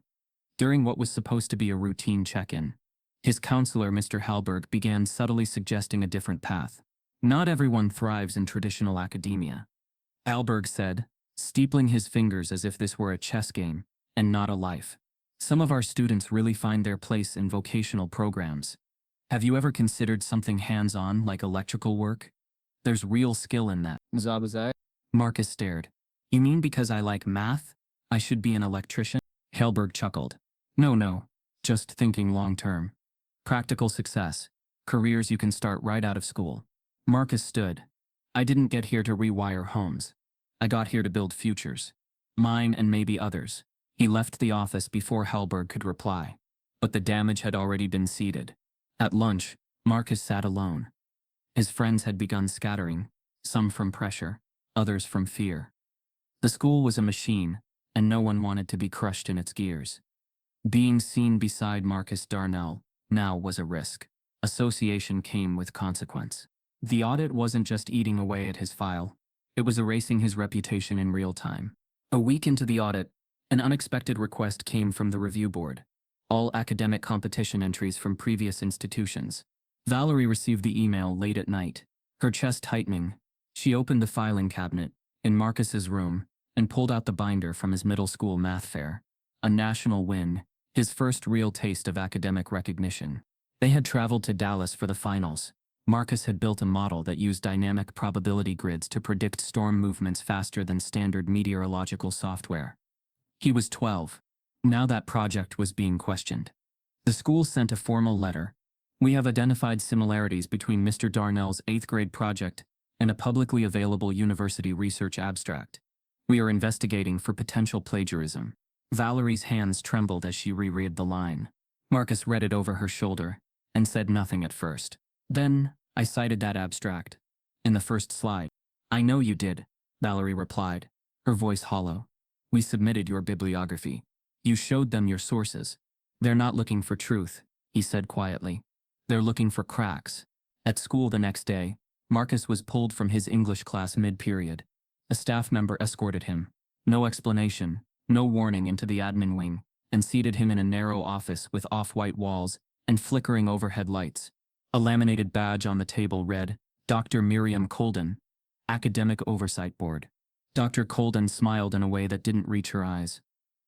During what was supposed to be a routine check-in, his counselor, Mr. Halberg, began subtly suggesting a different path. Not everyone thrives in traditional academia, Halberg said, steepling his fingers as if this were a chess game, and not a life. Some of our students really find their place in vocational programs. Have you ever considered something hands-on like electrical work? There's real skill in that. Zabazai? Marcus stared. You mean because I like math, I should be an electrician? Halberg chuckled. No, just thinking long-term. Practical success. Careers you can start right out of school. Marcus stood. I didn't get here to rewire homes. I got here to build futures. Mine and maybe others. He left the office before Halberg could reply. But the damage had already been seeded. At lunch, Marcus sat alone. His friends had begun scattering, some from pressure, others from fear. The school was a machine, and no one wanted to be crushed in its gears. Being seen beside Marcus Darnell now was a risk. Association came with consequence. The audit wasn't just eating away at his file. It was erasing his reputation in real time. A week into the audit, an unexpected request came from the review board. All academic competition entries from previous institutions. Valerie received the email late at night. Her chest tightening, she opened the filing cabinet in Marcus's room and pulled out the binder from his middle school math fair. A national win, his first real taste of academic recognition. They had traveled to Dallas for the finals. Marcus had built a model that used dynamic probability grids to predict storm movements faster than standard meteorological software. He was 12. Now that project was being questioned. The school sent a formal letter. We have identified similarities between Mr. Darnell's 8th grade project and a publicly available university research abstract. We are investigating for potential plagiarism. Valerie's hands trembled as she reread the line. Marcus read it over her shoulder and said nothing at first. Then, I cited that abstract. In the first slide. I know you did, Valerie replied, her voice hollow. We submitted your bibliography. You showed them your sources. They're not looking for truth, he said quietly. They're looking for cracks. At school the next day, Marcus was pulled from his English class mid-period. A staff member escorted him. No explanation, no warning, into the admin wing, and seated him in a narrow office with off-white walls and flickering overhead lights. A laminated badge on the table read, Dr. Miriam Colden, Academic Oversight Board. Dr. Colden smiled in a way that didn't reach her eyes.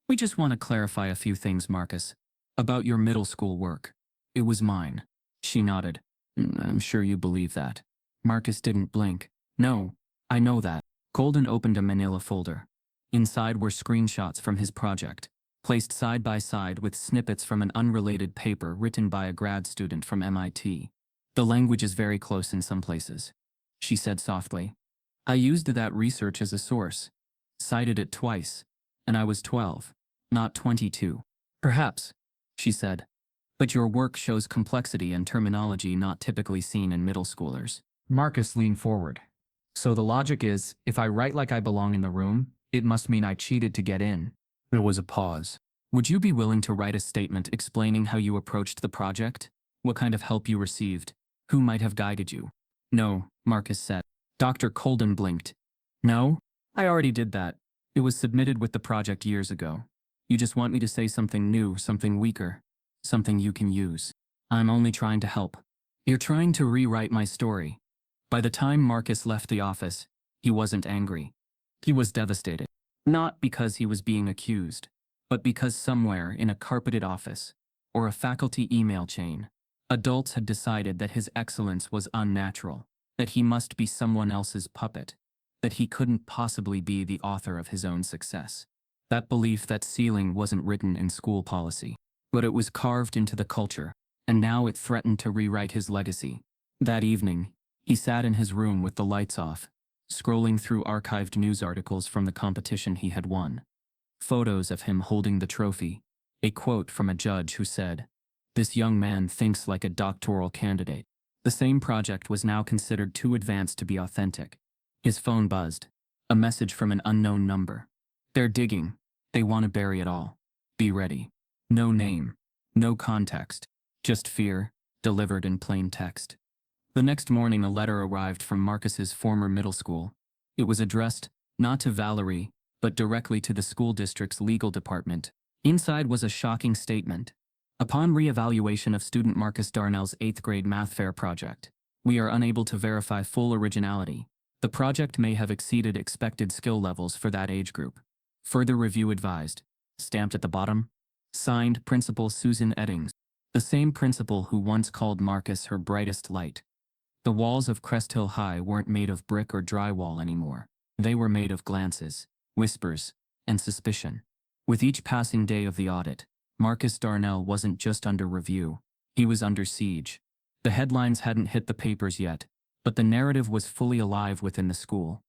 We just want to clarify a few things, Marcus. About your middle school work. It was mine. She nodded. I'm sure you believe that. Marcus didn't blink. No, I know that. Colden opened a manila folder. Inside were screenshots from his project, placed side by side with snippets from an unrelated paper written by a grad student from MIT. The language is very close in some places, she said softly. I used that research as a source, cited it twice, and I was 12, not 22. Perhaps, she said. But your work shows complexity and terminology not typically seen in middle schoolers. Marcus leaned forward. So the logic is, if I write like I belong in the room, it must mean I cheated to get in. There was a pause. Would you be willing to write a statement explaining how you approached the project? What kind of help you received? Who might have guided you? No, Marcus said. Dr. Colden blinked. No? I already did that. It was submitted with the project years ago. You just want me to say something new, something weaker, something you can use. I'm only trying to help. You're trying to rewrite my story. By the time Marcus left the office, he wasn't angry. He was devastated. Not because he was being accused, but because somewhere in a carpeted office, or a faculty email chain, adults had decided that his excellence was unnatural, that he must be someone else's puppet, that he couldn't possibly be the author of his own success. That belief, that ceiling, wasn't written in school policy, but it was carved into the culture, and now it threatened to rewrite his legacy. That evening, he sat in his room with the lights off, scrolling through archived news articles from the competition he had won. Photos of him holding the trophy, a quote from a judge who said, "This young man thinks like a doctoral candidate." The same project was now considered too advanced to be authentic. His phone buzzed. A message from an unknown number. "They're digging. They want to bury it all. Be ready." No name. No context. Just fear, delivered in plain text. The next morning a letter arrived from Marcus's former middle school. It was addressed, not to Valerie, but directly to the school district's legal department. Inside was a shocking statement. Upon re-evaluation of student Marcus Darnell's 8th grade math fair project, we are unable to verify full originality. The project may have exceeded expected skill levels for that age group. Further review advised. Stamped at the bottom. Signed, Principal Susan Eddings, the same principal who once called Marcus her brightest light. The walls of Crest Hill High weren't made of brick or drywall anymore. They were made of glances, whispers, and suspicion. With each passing day of the audit, Marcus Darnell wasn't just under review, he was under siege. The headlines hadn't hit the papers yet, but the narrative was fully alive within the school.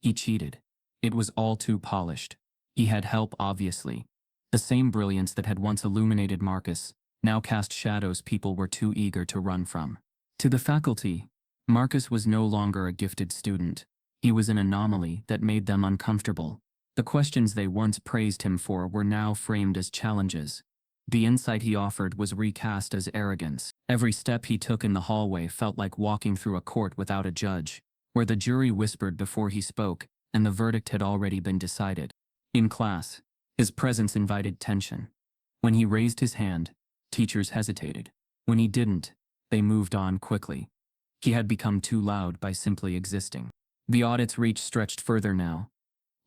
He cheated. It was all too polished. He had help, obviously. The same brilliance that had once illuminated Marcus now cast shadows people were too eager to run from. To the faculty, Marcus was no longer a gifted student. He was an anomaly that made them uncomfortable. The questions they once praised him for were now framed as challenges. The insight he offered was recast as arrogance. Every step he took in the hallway felt like walking through a court without a judge, where the jury whispered before he spoke, and the verdict had already been decided. In class, his presence invited tension. When he raised his hand, teachers hesitated. When he didn't, they moved on quickly. He had become too loud by simply existing. The audit's reach stretched further now.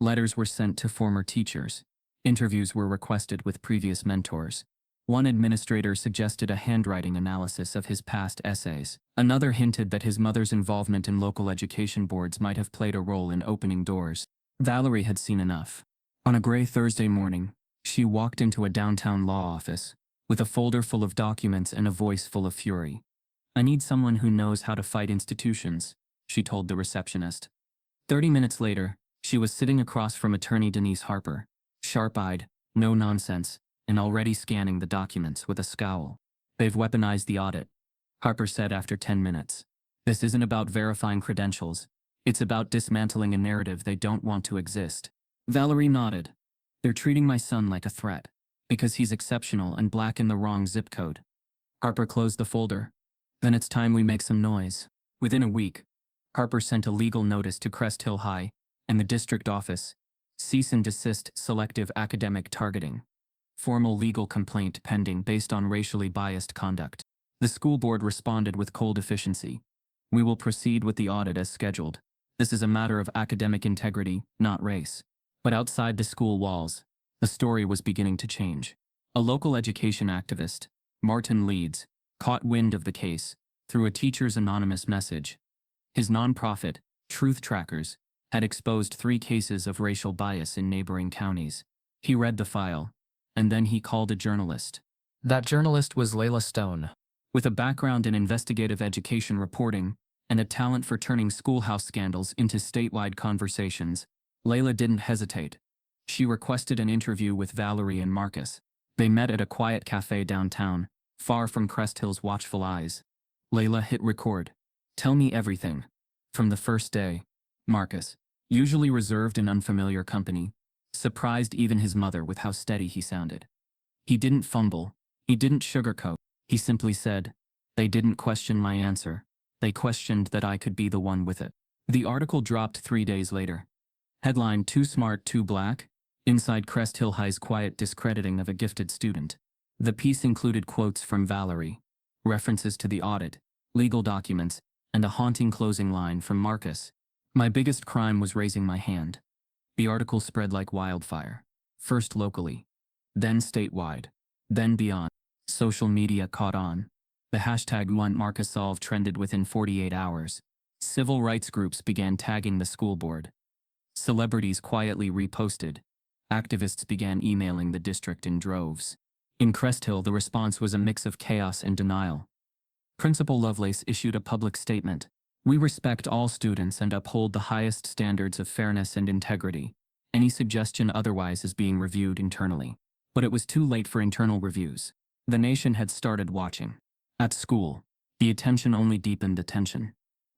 Letters were sent to former teachers. Interviews were requested with previous mentors. One administrator suggested a handwriting analysis of his past essays. Another hinted that his mother's involvement in local education boards might have played a role in opening doors. Valerie had seen enough. On a gray Thursday morning, she walked into a downtown law office, with a folder full of documents and a voice full of fury. "I need someone who knows how to fight institutions," she told the receptionist. 30 minutes later, she was sitting across from attorney Denise Harper, sharp-eyed, no nonsense, and already scanning the documents with a scowl. "They've weaponized the audit," Harper said after 10 minutes. "This isn't about verifying credentials. It's about dismantling a narrative they don't want to exist." Valerie nodded. "They're treating my son like a threat, because he's exceptional and black in the wrong zip code." Harper closed the folder. "Then it's time we make some noise." Within a week, Harper sent a legal notice to Crest Hill High and the district office. Cease and desist selective academic targeting. Formal legal complaint pending based on racially biased conduct. The school board responded with cold efficiency. "We will proceed with the audit as scheduled. This is a matter of academic integrity, not race." But outside the school walls, the story was beginning to change. A local education activist, Martin Leeds, caught wind of the case through a teacher's anonymous message. His nonprofit, Truth Trackers, had exposed 3 cases of racial bias in neighboring counties. He read the file, and then he called a journalist. That journalist was Layla Stone. With a background in investigative education reporting and a talent for turning schoolhouse scandals into statewide conversations, Layla didn't hesitate. She requested an interview with Valerie and Marcus. They met at a quiet cafe downtown, far from Crest Hill's watchful eyes. Layla hit record. "Tell me everything," From the first day, Marcus, usually reserved in unfamiliar company, surprised even his mother with how steady he sounded. He didn't fumble, he didn't sugarcoat, he simply said, "They didn't question my answer, they questioned that I could be the one with it." The article dropped 3 days later. Headline: Too Smart, Too Black? Inside Crest Hill High's quiet discrediting of a gifted student. The piece included quotes from Valerie, references to the audit, legal documents, and a haunting closing line from Marcus. "My biggest crime was raising my hand." The article spread like wildfire, first locally, then statewide, then beyond. Social media caught on. The hashtag #WantMarcusSolve trended within 48 hours. Civil rights groups began tagging the school board. Celebrities quietly reposted. Activists began emailing the district in droves. In Crest Hill, the response was a mix of chaos and denial. Principal Lovelace issued a public statement. "We respect all students and uphold the highest standards of fairness and integrity. Any suggestion otherwise is being reviewed internally." But it was too late for internal reviews. The nation had started watching. At school, the attention only deepened the tension.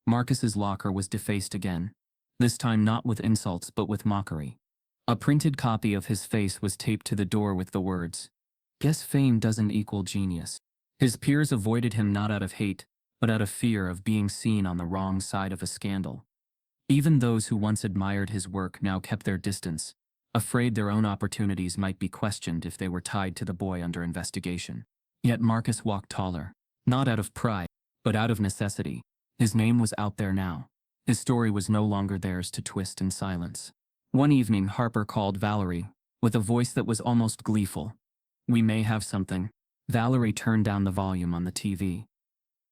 Marcus's locker was defaced again. This time not with insults but with mockery. A printed copy of his face was taped to the door with the words, "Guess fame doesn't equal genius." His peers avoided him not out of hate, but out of fear of being seen on the wrong side of a scandal. Even those who once admired his work now kept their distance, afraid their own opportunities might be questioned if they were tied to the boy under investigation. Yet Marcus walked taller, not out of pride, but out of necessity. His name was out there now. His story was no longer theirs to twist in silence. One evening, Harper called Valerie, with a voice that was almost gleeful. "We may have something." Valerie turned down the volume on the TV.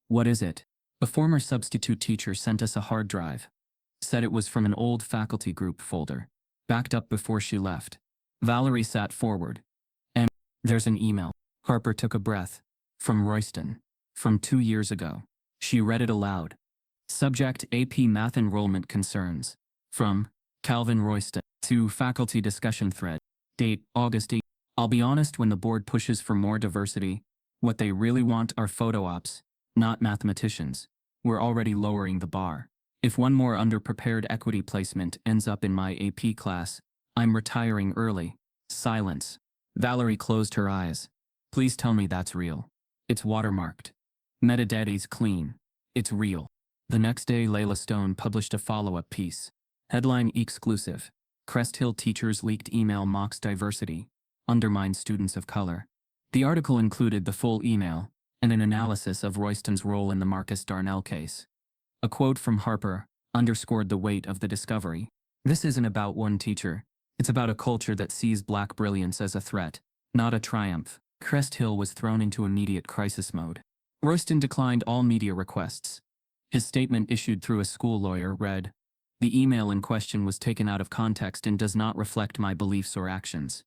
"What is it?" "A former substitute teacher sent us a hard drive. Said it was from an old faculty group folder. Backed up before she left." Valerie sat forward. "And there's an email." Harper took a breath. "From Royston. From 2 years ago." She read it aloud. Subject: AP Math Enrollment Concerns. From Calvin Royston. To faculty discussion thread. Date: August 8. "I'll be honest, when the board pushes for more diversity, what they really want are photo ops, not mathematicians. We're already lowering the bar. If one more underprepared equity placement ends up in my AP class, I'm retiring early." Silence. Valerie closed her eyes. "Please tell me that's real." "It's watermarked. Metadata's clean. It's real." The next day, Layla Stone published a follow-up piece. Headline: Exclusive. Crest Hill teachers leaked email mocks diversity, undermines students of color. The article included the full email and an analysis of Royston's role in the Marcus Darnell case. A quote from Harper underscored the weight of the discovery. "This isn't about one teacher. It's about a culture that sees black brilliance as a threat, not a triumph." Crest Hill was thrown into immediate crisis mode. Royston declined all media requests. His statement, issued through a school lawyer, read, "The email in question was taken out of context and does not reflect my beliefs or actions.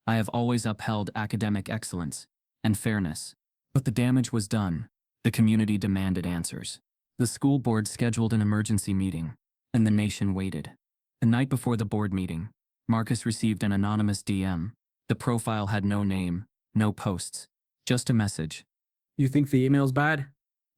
I have always upheld academic excellence and fairness. But the damage was done. The community demanded answers." The school board scheduled an emergency meeting, and the nation waited. The night before the board meeting, Marcus received an anonymous DM. The profile had no name, no posts, just a message. "You think the email's bad?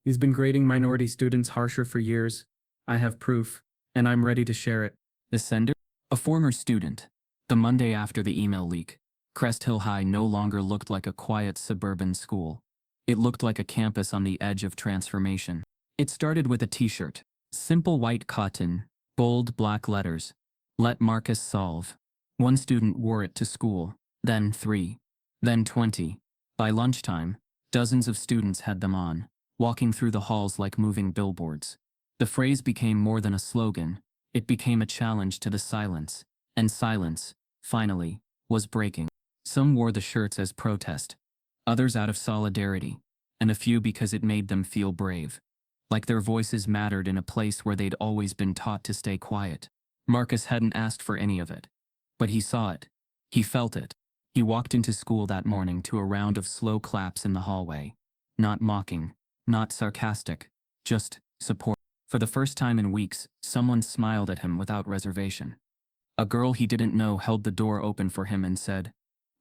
He's been grading minority students harsher for years. I have proof, and I'm ready to share it." The sender? A former student. The Monday after the email leak, Crest Hill High no longer looked like a quiet suburban school. It looked like a campus on the edge of transformation. It started with a t-shirt. Simple white cotton, bold black letters. "Let Marcus solve." One student wore it to school, then 3, then 20. By lunchtime, dozens of students had them on, walking through the halls like moving billboards. The phrase became more than a slogan. It became a challenge to the silence. And silence, finally, was breaking. Some wore the shirts as protest, others out of solidarity, and a few because it made them feel brave. Like their voices mattered in a place where they'd always been taught to stay quiet. Marcus hadn't asked for any of it. But he saw it. He felt it. He walked into school that morning to a round of slow claps in the hallway. Not mocking, not sarcastic, just support. For the first time in weeks, someone smiled at him without reservation. A girl he didn't know held the door open for him and said,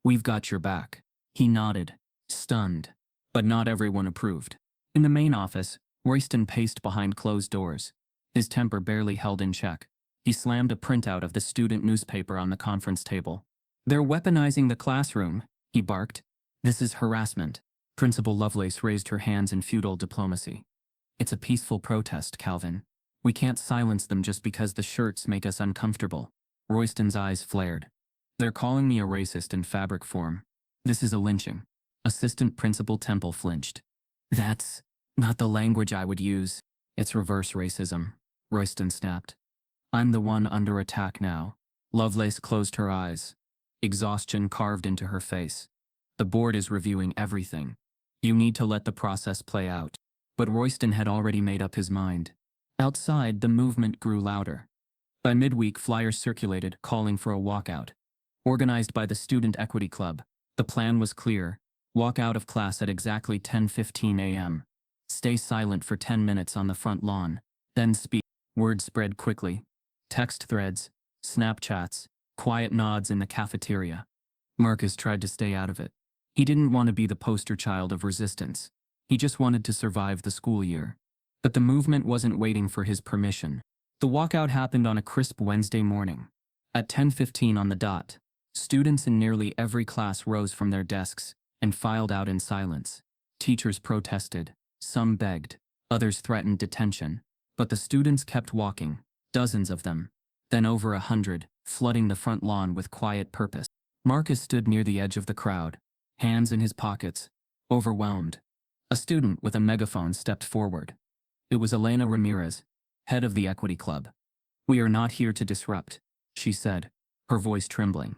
"We've got your back." He nodded, stunned. But not everyone approved. In the main office, Royston paced behind closed doors. his temper barely held in check. He slammed a printout of the student newspaper on the conference table. "They're weaponizing the classroom," he barked. "This is harassment." Principal Lovelace raised her hands in feudal diplomacy. "It's a peaceful protest, Calvin. We can't silence them just because the shirts make us uncomfortable." Royston's eyes flared. "They're calling me a racist in fabric form. This is a lynching." Assistant Principal Temple flinched. "That's not the language I would use." "It's reverse racism," Royston snapped. "I'm the one under attack now." Lovelace closed her eyes. Exhaustion carved into her face. "The board is reviewing everything. You need to let the process play out." But Royston had already made up his mind. Outside, the movement grew louder. By midweek, flyers circulated calling for a walkout. Organized by the Student Equity Club, the plan was clear: walk out of class at exactly 10:15 a.m. Stay silent for 10 minutes on the front lawn, then speak. Word spread quickly. Text threads, Snapchats, quiet nods in the cafeteria. Marcus tried to stay out of it. He didn't want to be the poster child of resistance. He just wanted to survive the school year. But the movement wasn't waiting for his permission. The walkout happened on a crisp Wednesday morning. At 10:15 on the dot, students in nearly every class rose from their desks and filed out in silence. Teachers protested, some begged, others threatened detention. But the students kept walking, dozens of them, then over 100, flooding the front lawn with quiet purpose. Marcus stood near the edge of the crowd, hands in his pockets, overwhelmed. A student with a megaphone stepped forward. It was Elena Ramirez, head of the Equity Club. "We are not here to disrupt," she said, her voice trembling.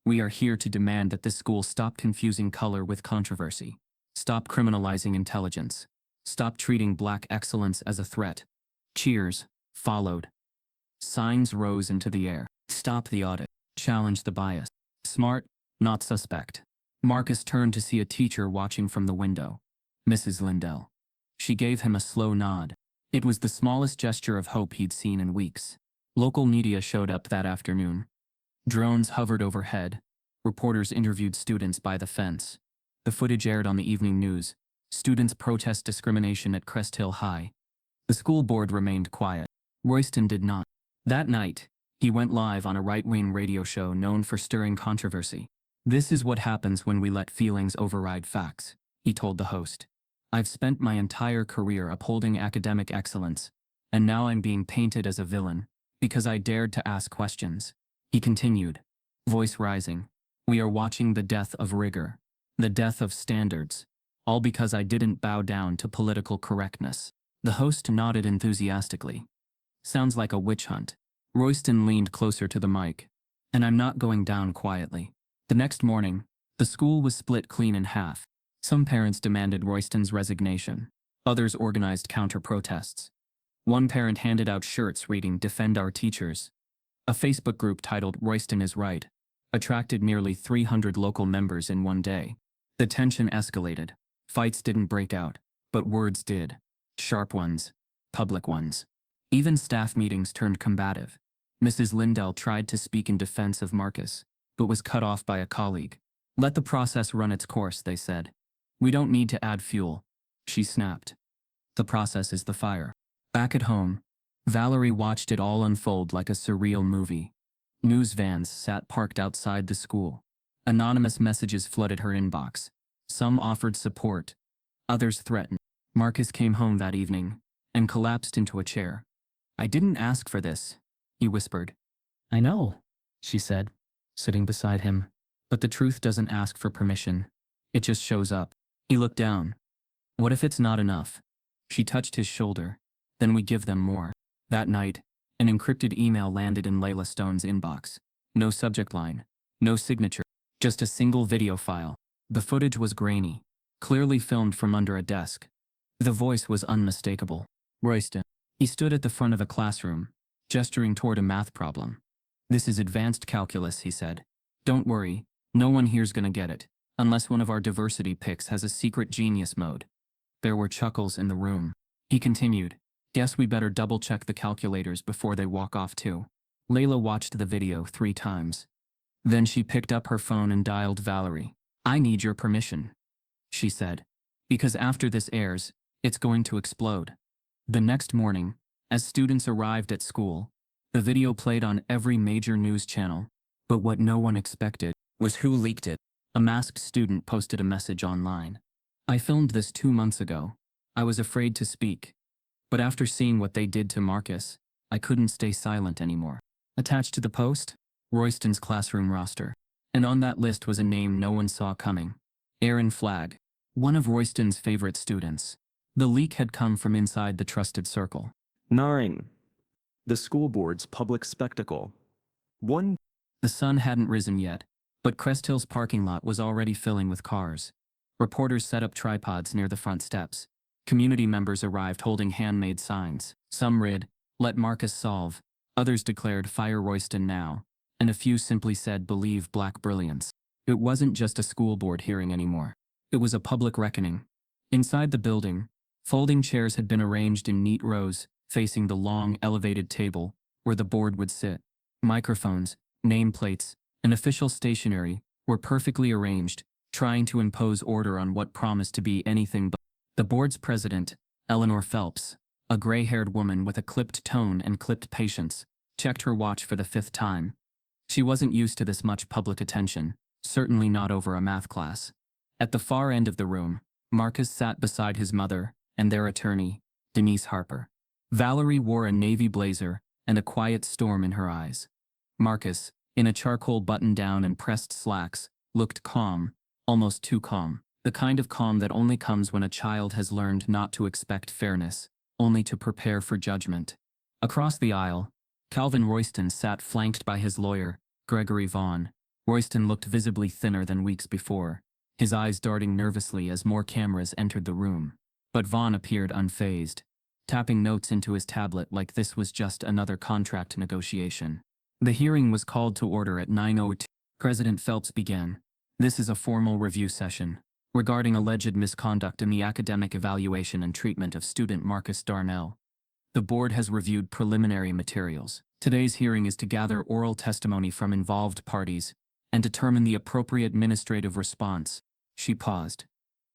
"We are here to demand that this school stop confusing color with controversy. Stop criminalizing intelligence. Stop treating black excellence as a threat." Cheers followed. Signs rose into the air. "Stop the audit. Challenge the bias. Smart, not suspect." Marcus turned to see a teacher watching from the window. Mrs. Lindell. She gave him a slow nod. It was the smallest gesture of hope he'd seen in weeks. Local media showed up that afternoon. Drones hovered overhead. Reporters interviewed students by the fence. The footage aired on the evening news. Students protest discrimination at Crest Hill High. The school board remained quiet. Royston did not. That night, he went live on a right-wing radio show known for stirring controversy. "This is what happens when we let feelings override facts," he told the host. "I've spent my entire career upholding academic excellence, and now I'm being painted as a villain because I dared to ask questions." He continued, voice rising. "We are watching the death of rigor, the death of standards, all because I didn't bow down to political correctness." The host nodded enthusiastically. "Sounds like a witch hunt." Royston leaned closer to the mic. "And I'm not going down quietly." The next morning, the school was split clean in half. Some parents demanded Royston's resignation. Others organized counter-protests. One parent handed out shirts reading "Defend Our Teachers." A Facebook group titled "Royston is Right" attracted nearly 300 local members in one day. The tension escalated. Fights didn't break out, but words did. Sharp ones. Public ones. Even staff meetings turned combative. Mrs. Lindell tried to speak in defense of Marcus, but was cut off by a colleague. "Let the process run its course," they said. "We don't need to add fuel." She snapped. "The process is the fire." Back at home, Valerie watched it all unfold like a surreal movie. News vans sat parked outside the school. Anonymous messages flooded her inbox. Some offered support. Others threatened. Marcus came home that evening and collapsed into a chair. "I didn't ask for this," he whispered. "I know," she said, sitting beside him. "But the truth doesn't ask for permission. It just shows up." He looked down. "What if it's not enough?" She touched his shoulder. "Then we give them more." That night, an encrypted email landed in Layla Stone's inbox. No subject line, no signature, just a single video file. The footage was grainy, clearly filmed from under a desk. The voice was unmistakable. Royston. He stood at the front of a classroom, gesturing toward a math problem. "This is advanced calculus," he said. "Don't worry, no one here's gonna get it, unless one of our diversity picks has a secret genius mode." There were chuckles in the room. He continued, "Guess we better double-check the calculators before they walk off too." Layla watched the video 3 times. Then she picked up her phone and dialed Valerie. "I need your permission," she said, "because after this airs, it's going to explode." The next morning, As students arrived at school, the video played on every major news channel. But what no one expected was who leaked it. A masked student posted a message online. I filmed this 2 months ago. I was afraid to speak. But after seeing what they did to Marcus, I couldn't stay silent anymore. Attached to the post, Royston's classroom roster. And on that list was a name no one saw coming. Aaron Flagg, one of Royston's favorite students. The leak had come from inside the trusted circle. 9. The school board's public spectacle. 1. The sun hadn't risen yet, but Crest Hill's parking lot was already filling with cars. Reporters set up tripods near the front steps. Community members arrived holding handmade signs. Some read, "Let Marcus solve." Others declared, "Fire Royston now." And a few simply said, "Believe Black brilliance." It wasn't just a school board hearing anymore. It was a public reckoning. Inside the building, folding chairs had been arranged in neat rows, facing the long, elevated table where the board would sit. Microphones, nameplates, and official stationery were perfectly arranged, trying to impose order on what promised to be anything but. The board's president, Eleanor Phelps, a gray-haired woman with a clipped tone and clipped patience, checked her watch for the 5th time. She wasn't used to this much public attention, certainly not over a math class. At the far end of the room, Marcus sat beside his mother and their attorney, Denise Harper. Valerie wore a navy blazer and a quiet storm in her eyes. Marcus, in a charcoal button-down and pressed slacks, looked calm, almost too calm. The kind of calm that only comes when a child has learned not to expect fairness, only to prepare for judgment. Across the aisle, Calvin Royston sat flanked by his lawyer, Gregory Vaughn. Royston looked visibly thinner than weeks before, his eyes darting nervously as more cameras entered the room. But Vaughn appeared unfazed, tapping notes into his tablet like this was just another contract negotiation. The hearing was called to order at 9:02. President Phelps began. "This is a formal review session regarding alleged misconduct in the academic evaluation and treatment of student Marcus Darnell. The board has reviewed preliminary materials. Today's hearing is to gather oral testimony from involved parties and determine the appropriate administrative response." She paused.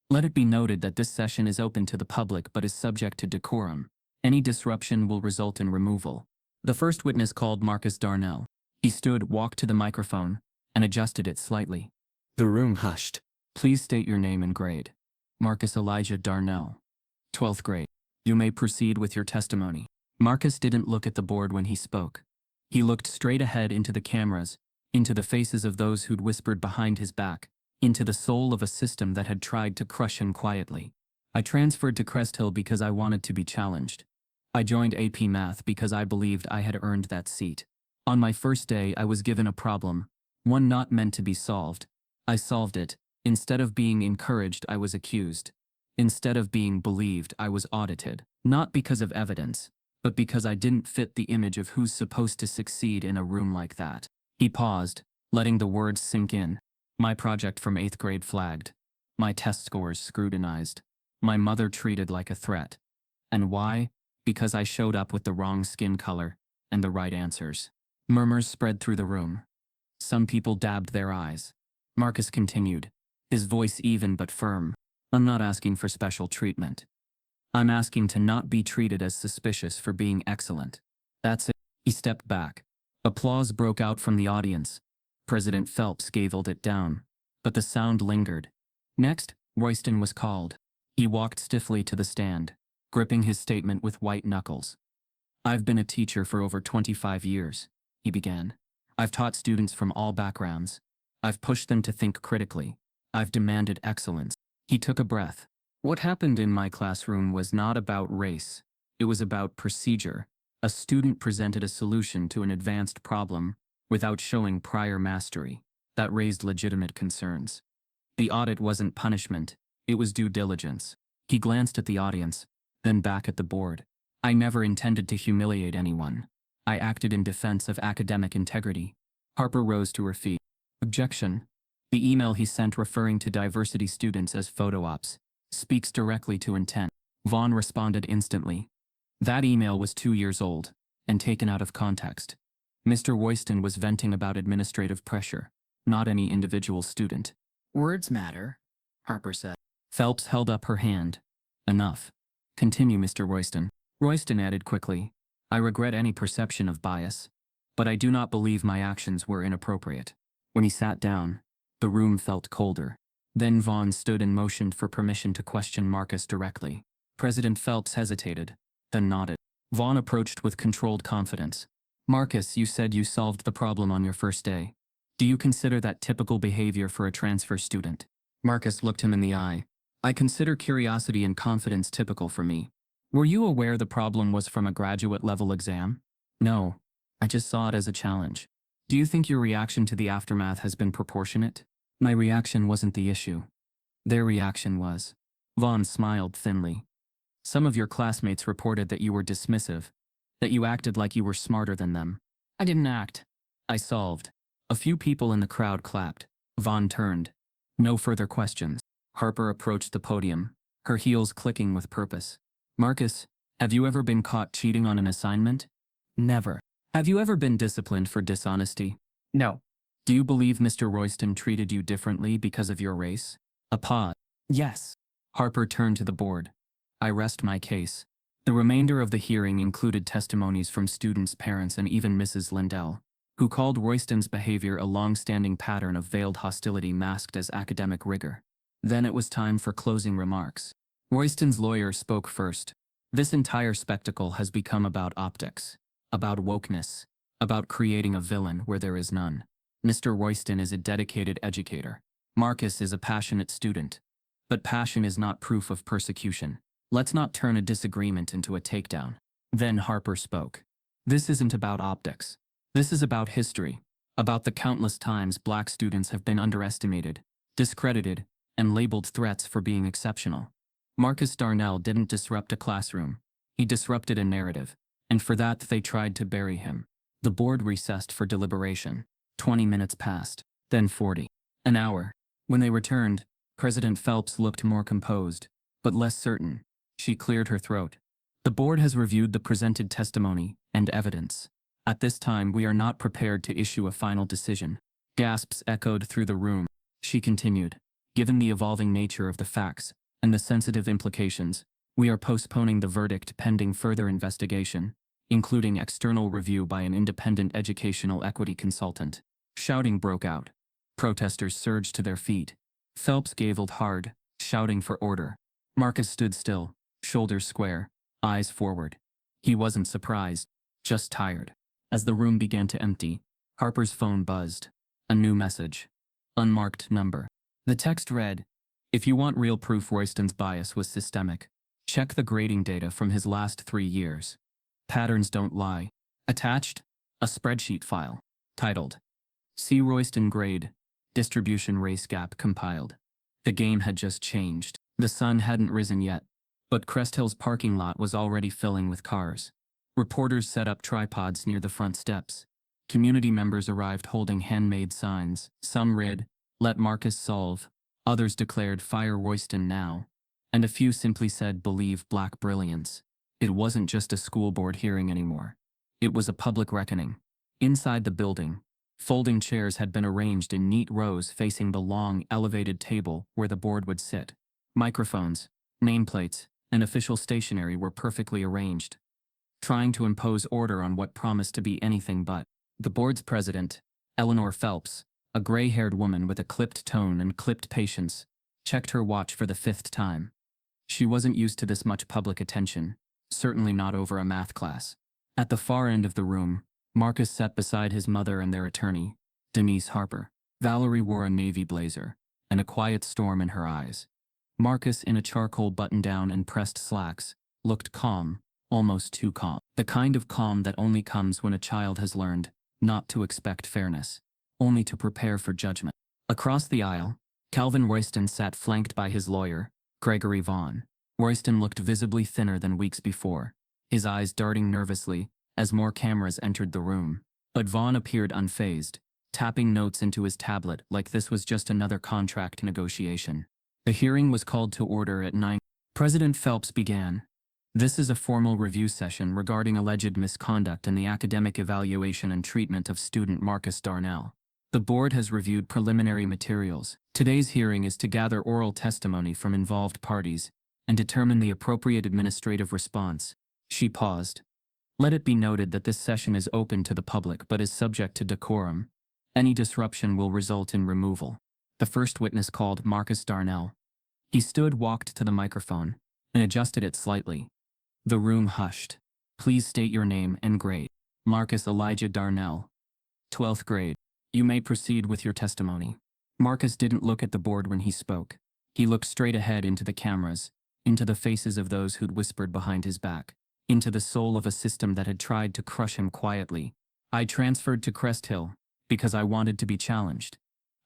"Let it be noted that this session is open to the public but is subject to decorum. Any disruption will result in removal." The first witness called Marcus Darnell. He stood, walked to the microphone, and adjusted it slightly. The room hushed. "Please state your name and grade." "Marcus Elijah Darnell, 12th grade. You may proceed with your testimony." Marcus didn't look at the board when he spoke. He looked straight ahead into the cameras, into the faces of those who'd whispered behind his back, into the soul of a system that had tried to crush him quietly. "I transferred to Crest Hill because I wanted to be challenged. I joined AP Math because I believed I had earned that seat. On my first day, I was given a problem, one not meant to be solved. I solved it. Instead of being encouraged, I was accused. Instead of being believed, I was audited. Not because of evidence, but because I didn't fit the image of who's supposed to succeed in a room like that." He paused, letting the words sink in. "My project from 8th grade flagged. My test scores scrutinized. My mother treated like a threat. And why? Because I showed up with the wrong skin color and the right answers." Murmurs spread through the room. Some people dabbed their eyes. Marcus continued, his voice even but firm. "I'm not asking for special treatment. I'm asking to not be treated as suspicious for being excellent. That's it." He stepped back. Applause broke out from the audience. President Phelps gavelled it down, but the sound lingered. Next, Royston was called. He walked stiffly to the stand, gripping his statement with white knuckles. "I've been a teacher for over 25 years, he began. "I've taught students from all backgrounds. I've pushed them to think critically. I've demanded excellence." He took a breath. "What happened in my classroom was not about race. It was about procedure. A student presented a solution to an advanced problem without showing prior mastery. That raised legitimate concerns. The audit wasn't punishment, it was due diligence." He glanced at the audience, then back at the board. "I never intended to humiliate anyone. I acted in defense of academic integrity." Harper rose to her feet. "Objection. The email he sent referring to diversity students as photo ops speaks directly to intent." Vaughn responded instantly. "That email was 2 years old and taken out of context. Mr. Royston was venting about administrative pressure, not any individual student." "Words matter," Harper said. Phelps held up her hand. "Enough. Continue, Mr. Royston." Royston added quickly, I regret any perception of bias, but I do not believe my actions were inappropriate. When he sat down, the room felt colder. Then Vaughn stood and motioned for permission to question Marcus directly. President Phelps hesitated, then nodded. Vaughn approached with controlled confidence. Marcus, you said you solved the problem on your first day. Do you consider that typical behavior for a transfer student? Marcus looked him in the eye. I consider curiosity and confidence typical for me. Were you aware the problem was from a graduate-level exam? No. I just saw it as a challenge. Do you think your reaction to the aftermath has been proportionate? My reaction wasn't the issue. Their reaction was. Vaughn smiled thinly. Some of your classmates reported that you were dismissive, that you acted like you were smarter than them. I didn't act. I solved. A few people in the crowd clapped. Vaughn turned. No further questions. Harper approached the podium, her heels clicking with purpose. Marcus, have you ever been caught cheating on an assignment? Never. Have you ever been disciplined for dishonesty? No. Do you believe Mr. Royston treated you differently because of your race? A pause. Yes. Harper turned to the board. I rest my case. The remainder of the hearing included testimonies from students' parents and even Mrs. Lindell, who called Royston's behavior a long-standing pattern of veiled hostility masked as academic rigor. Then it was time for closing remarks. Royston's lawyer spoke first. This entire spectacle has become about optics, about wokeness, about creating a villain where there is none. Mr. Royston is a dedicated educator. Marcus is a passionate student. But passion is not proof of persecution. Let's not turn a disagreement into a takedown. Then Harper spoke. This isn't about optics. This is about history, about the countless times black students have been underestimated, discredited, and labeled threats for being exceptional. Marcus Darnell didn't disrupt a classroom. He disrupted a narrative, and for that they tried to bury him. The board recessed for deliberation. 20 minutes passed, then 40. An hour. When they returned, President Phelps looked more composed, but less certain. She cleared her throat. The board has reviewed the presented testimony and evidence. At this time, we are not prepared to issue a final decision. Gasps echoed through the room. She continued. Given the evolving nature of the facts and the sensitive implications, we are postponing the verdict pending further investigation, including external review by an independent educational equity consultant. Shouting broke out. Protesters surged to their feet. Phelps gavelled hard, shouting for order. Marcus stood still, shoulders square, eyes forward. He wasn't surprised, just tired. As the room began to empty, Harper's phone buzzed. A new message. Unmarked number. The text read, if you want real proof Royston's bias was systemic, check the grading data from his last 3 years. Patterns don't lie. Attached, a spreadsheet file, titled, See Royston Grade, Distribution Race Gap compiled. The game had just changed. The sun hadn't risen yet, but Crest Hill's parking lot was already filling with cars. Reporters set up tripods near the front steps. Community members arrived holding handmade signs. Some read, Let Marcus solve. Others declared Fire Royston now. And a few simply said Believe Black Brilliance. It wasn't just a school board hearing anymore. It was a public reckoning. Inside the building, folding chairs had been arranged in neat rows facing the long, elevated table where the board would sit. Microphones, nameplates, and official stationery were perfectly arranged, trying to impose order on what promised to be anything but. The board's president, Eleanor Phelps, a gray-haired woman with a clipped tone and clipped patience, checked her watch for the 5th time. She wasn't used to this much public attention, certainly not over a math class. At the far end of the room, Marcus sat beside his mother and their attorney, Denise Harper. Valerie wore a navy blazer, and a quiet storm in her eyes. Marcus, in a charcoal button-down and pressed slacks, looked calm, almost too calm. The kind of calm that only comes when a child has learned not to expect fairness, only to prepare for judgment. Across the aisle, Calvin Royston sat flanked by his lawyer, Gregory Vaughn. Royston looked visibly thinner than weeks before, his eyes darting nervously as more cameras entered the room. But Vaughn appeared unfazed, tapping notes into his tablet like this was just another contract negotiation. The hearing was called to order at 9. President Phelps began. This is a formal review session regarding alleged misconduct in the academic evaluation and treatment of student Marcus Darnell. The board has reviewed preliminary materials. Today's hearing is to gather oral testimony from involved parties and determine the appropriate administrative response. She paused. Let it be noted that this session is open to the public but is subject to decorum. Any disruption will result in removal. The first witness called Marcus Darnell. He walked to the microphone, and adjusted it slightly. The room hushed. Please state your name and grade. Marcus Elijah Darnell. 12th grade. You may proceed with your testimony. Marcus didn't look at the board when he spoke. He looked straight ahead into the cameras, into the faces of those who'd whispered behind his back, into the soul of a system that had tried to crush him quietly. I transferred to Crest Hill because I wanted to be challenged.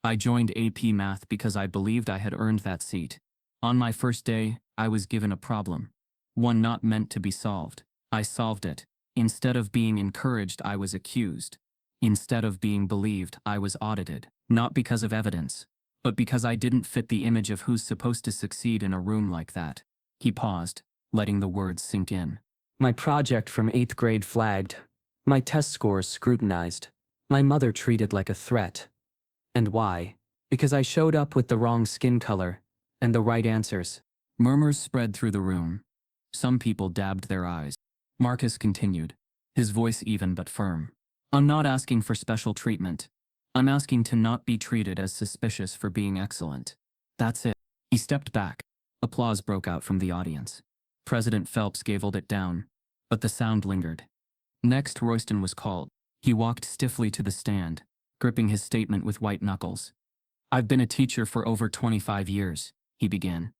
I joined AP Math because I believed I had earned that seat. On my first day, I was given a problem. One not meant to be solved. I solved it. Instead of being encouraged, I was accused. Instead of being believed, I was audited. Not because of evidence, but because I didn't fit the image of who's supposed to succeed in a room like that. He paused, letting the words sink in. My project from 8th grade flagged. My test scores scrutinized. My mother treated like a threat. And why? Because I showed up with the wrong skin color and the right answers. Murmurs spread through the room. Some people dabbed their eyes. Marcus continued, his voice even but firm. I'm not asking for special treatment. I'm asking to not be treated as suspicious for being excellent. That's it. He stepped back. Applause broke out from the audience. President Phelps gavelled it down, but the sound lingered. Next, Royston was called. He walked stiffly to the stand, gripping his statement with white knuckles. I've been a teacher for over 25 years, he began.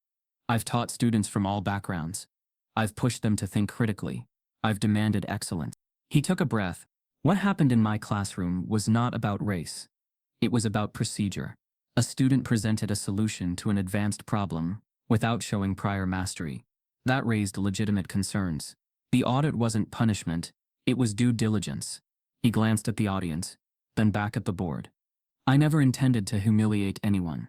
I've taught students from all backgrounds. I've pushed them to think critically. I've demanded excellence. He took a breath. What happened in my classroom was not about race. It was about procedure. A student presented a solution to an advanced problem without showing prior mastery. That raised legitimate concerns. The audit wasn't punishment, it was due diligence. He glanced at the audience, then back at the board. I never intended to humiliate anyone.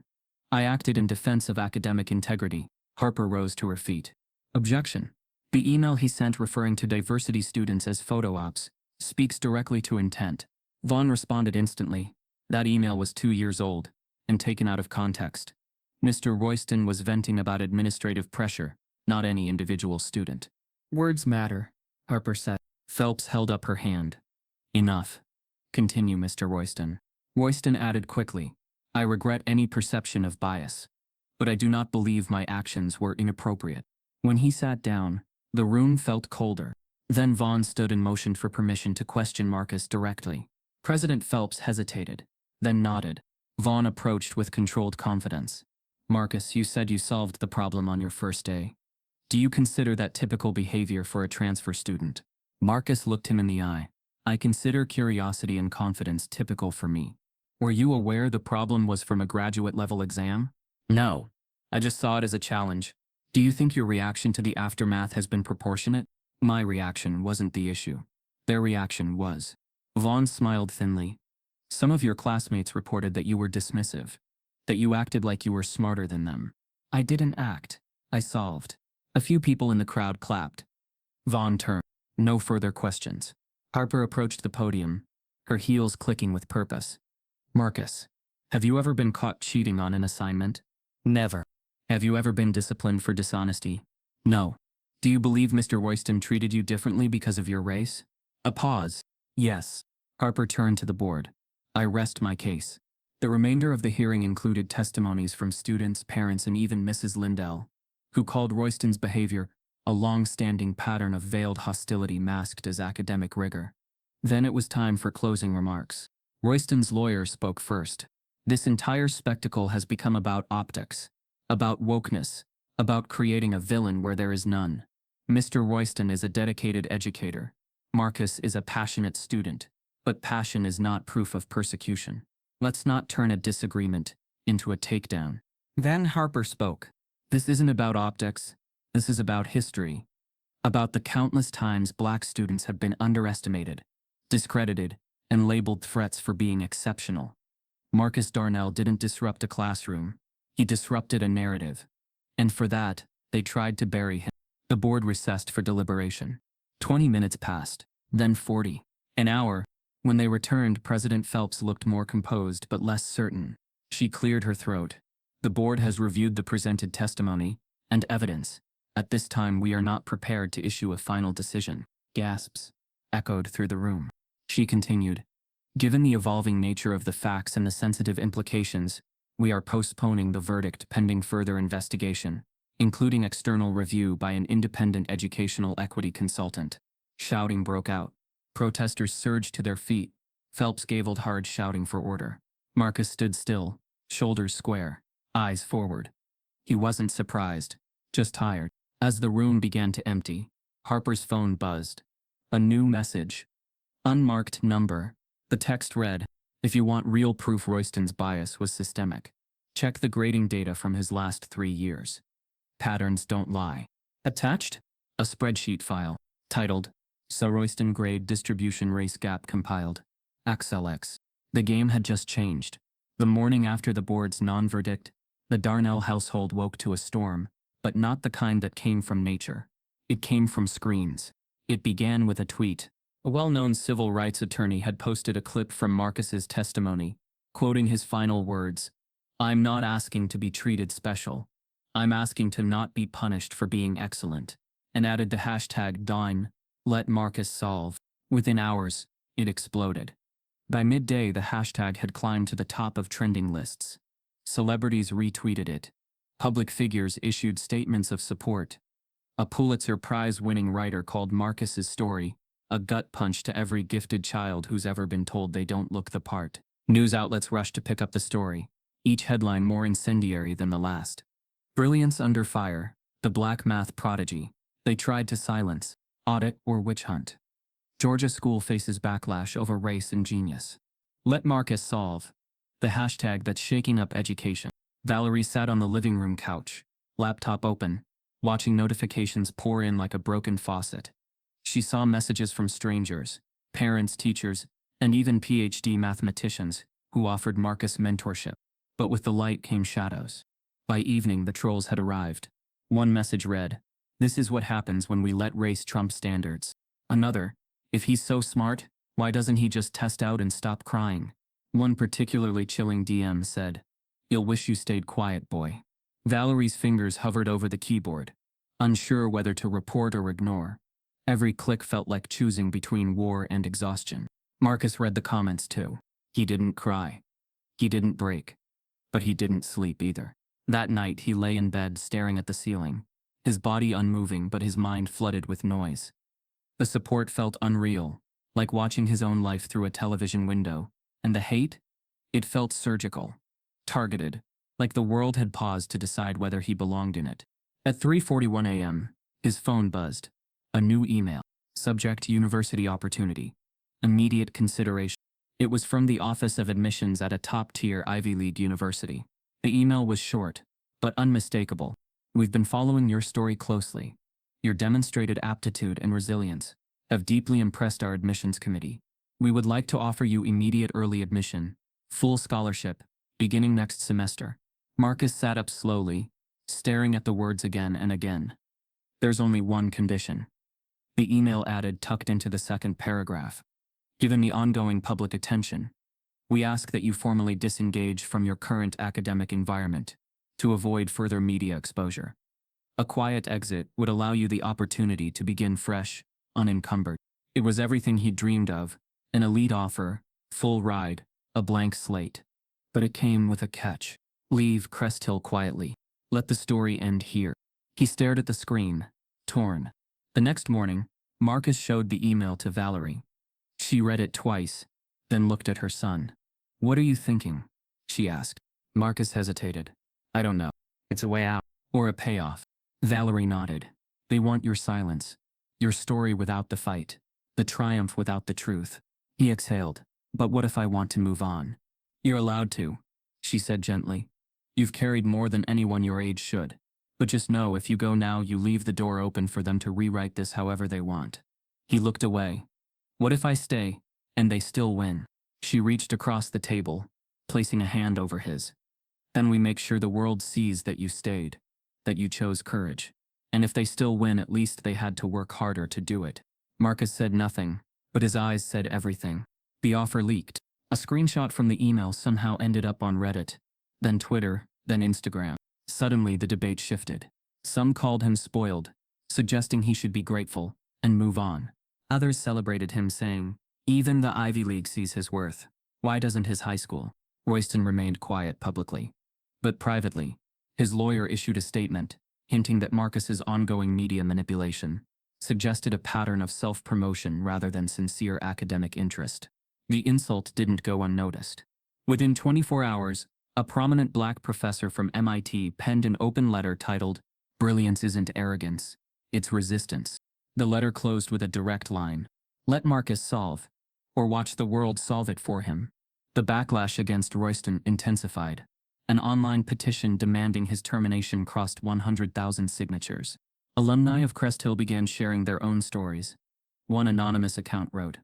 I acted in defense of academic integrity. Harper rose to her feet. Objection. The email he sent referring to diversity students as photo ops speaks directly to intent. Vaughn responded instantly. That email was 2 years old and taken out of context. Mr. Royston was venting about administrative pressure, not any individual student. Words matter, Harper said. Phelps held up her hand. Enough. Continue, Mr. Royston. Royston added quickly, I regret any perception of bias, but I do not believe my actions were inappropriate. When he sat down, the room felt colder. Then Vaughn stood and motioned for permission to question Marcus directly. President Phelps hesitated, then nodded. Vaughn approached with controlled confidence. Marcus, you said you solved the problem on your first day. Do you consider that typical behavior for a transfer student? Marcus looked him in the eye. I consider curiosity and confidence typical for me. Were you aware the problem was from a graduate-level exam? No. I just saw it as a challenge. Do you think your reaction to the aftermath has been proportionate? My reaction wasn't the issue. Their reaction was. Vaughn smiled thinly. Some of your classmates reported that you were dismissive, that you acted like you were smarter than them. I didn't act. I solved. A few people in the crowd clapped. Vaughn turned. No further questions. Harper approached the podium, her heels clicking with purpose. Marcus, have you ever been caught cheating on an assignment? Never. Have you ever been disciplined for dishonesty? No. Do you believe Mr. Royston treated you differently because of your race? A pause. Yes. Harper turned to the board. I rest my case. The remainder of the hearing included testimonies from students, parents, and even Mrs. Lindell, who called Royston's behavior a long-standing pattern of veiled hostility masked as academic rigor. Then it was time for closing remarks. Royston's lawyer spoke first. This entire spectacle has become about optics, about wokeness, about creating a villain where there is none. Mr. Royston is a dedicated educator. Marcus is a passionate student, but passion is not proof of persecution. Let's not turn a disagreement into a takedown. Then Harper spoke. This isn't about optics. This is about history. About the countless times black students have been underestimated, discredited, and labeled threats for being exceptional. Marcus Darnell didn't disrupt a classroom. He disrupted a narrative. And for that, they tried to bury him. The board recessed for deliberation. 20 minutes passed, then 40. An hour. When they returned, President Phelps looked more composed but less certain. She cleared her throat. The board has reviewed the presented testimony and evidence. At this time, we are not prepared to issue a final decision. Gasps. echoed through the room. She continued, "Given the evolving nature of the facts and the sensitive implications, we are postponing the verdict pending further investigation, including external review by an independent educational equity consultant." Shouting broke out. Protesters surged to their feet. Phelps gavelled hard, shouting for order. Marcus stood still, shoulders square, eyes forward. He wasn't surprised, just tired. As the room began to empty, Harper's phone buzzed. A new message. Unmarked number. The text read, "If you want real proof Royston's bias was systemic, check the grading data from his last 3 years. Patterns don't lie." Attached? A spreadsheet file, titled, "So Royston Grade Distribution Race Gap Compiled. XLX." The game had just changed. The morning after the board's non-verdict, the Darnell household woke to a storm, but not the kind that came from nature. It came from screens. It began with a tweet. A well-known civil rights attorney had posted a clip from Marcus's testimony, quoting his final words, "I'm not asking to be treated special. I'm asking to not be punished for being excellent," and added the hashtag #Dine, let Marcus solve. Within hours, it exploded. By midday, the hashtag had climbed to the top of trending lists. Celebrities retweeted it. Public figures issued statements of support. A Pulitzer Prize-winning writer called Marcus's story a gut punch to every gifted child who's ever been told they don't look the part. News outlets rushed to pick up the story, each headline more incendiary than the last. Brilliance under fire, the black math prodigy. They tried to silence, audit, or witch hunt. Georgia school faces backlash over race and genius. Let Marcus solve. The hashtag that's shaking up education. Valerie sat on the living room couch, laptop open, watching notifications pour in like a broken faucet. She saw messages from strangers, parents, teachers, and even PhD mathematicians who offered Marcus mentorship. But with the light came shadows. By evening, the trolls had arrived. One message read, "This is what happens when we let race trump standards." Another, "If he's so smart, why doesn't he just test out and stop crying?" One particularly chilling DM said, "You'll wish you stayed quiet, boy." Valerie's fingers hovered over the keyboard, unsure whether to report or ignore. Every click felt like choosing between war and exhaustion. Marcus read the comments too. He didn't cry. He didn't break. But he didn't sleep either. That night he lay in bed staring at the ceiling, his body unmoving but his mind flooded with noise. The support felt unreal, like watching his own life through a television window, and the hate? It felt surgical, targeted, like the world had paused to decide whether he belonged in it. At 3:41 a.m., his phone buzzed. A new email. Subject: University opportunity. Immediate consideration. It was from the Office of Admissions at a top-tier Ivy League university. The email was short, but unmistakable. "We've been following your story closely. Your demonstrated aptitude and resilience have deeply impressed our admissions committee. We would like to offer you immediate early admission, full scholarship, beginning next semester." Marcus sat up slowly, staring at the words again and again. "There's only one condition." The email added, tucked into the second paragraph. "Given the ongoing public attention, we ask that you formally disengage from your current academic environment to avoid further media exposure. A quiet exit would allow you the opportunity to begin fresh, unencumbered." It was everything he'd dreamed of, an elite offer, full ride, a blank slate. But it came with a catch. "Leave Crest Hill quietly. Let the story end here." He stared at the screen, torn. The next morning, Marcus showed the email to Valerie. She read it twice, then looked at her son. "What are you thinking?" she asked. Marcus hesitated. "I don't know. It's a way out. Or a payoff." Valerie nodded. "They want your silence. Your story without the fight. The triumph without the truth." He exhaled. "But what if I want to move on?" "You're allowed to," she said gently. "You've carried more than anyone your age should. But just know, if you go now, you leave the door open for them to rewrite this however they want." He looked away. "What if I stay, and they still win?" She reached across the table, placing a hand over his. "Then we make sure the world sees that you stayed, that you chose courage. And if they still win, at least they had to work harder to do it." Marcus said nothing, but his eyes said everything. The offer leaked. A screenshot from the email somehow ended up on Reddit, then Twitter, then Instagram. Suddenly the debate shifted. Some called him spoiled, suggesting he should be grateful and move on. Others celebrated him, saying, "Even the Ivy League sees his worth. Why doesn't his high school?" Royston remained quiet publicly. But privately, his lawyer issued a statement, hinting that Marcus's ongoing media manipulation suggested a pattern of self-promotion rather than sincere academic interest. The insult didn't go unnoticed. Within 24 hours, a prominent black professor from MIT penned an open letter titled, "Brilliance isn't arrogance, it's resistance." The letter closed with a direct line, "Let Marcus solve, or watch the world solve it for him." The backlash against Royston intensified. An online petition demanding his termination crossed 100,000 signatures. Alumni of Crest Hill began sharing their own stories. One anonymous account wrote,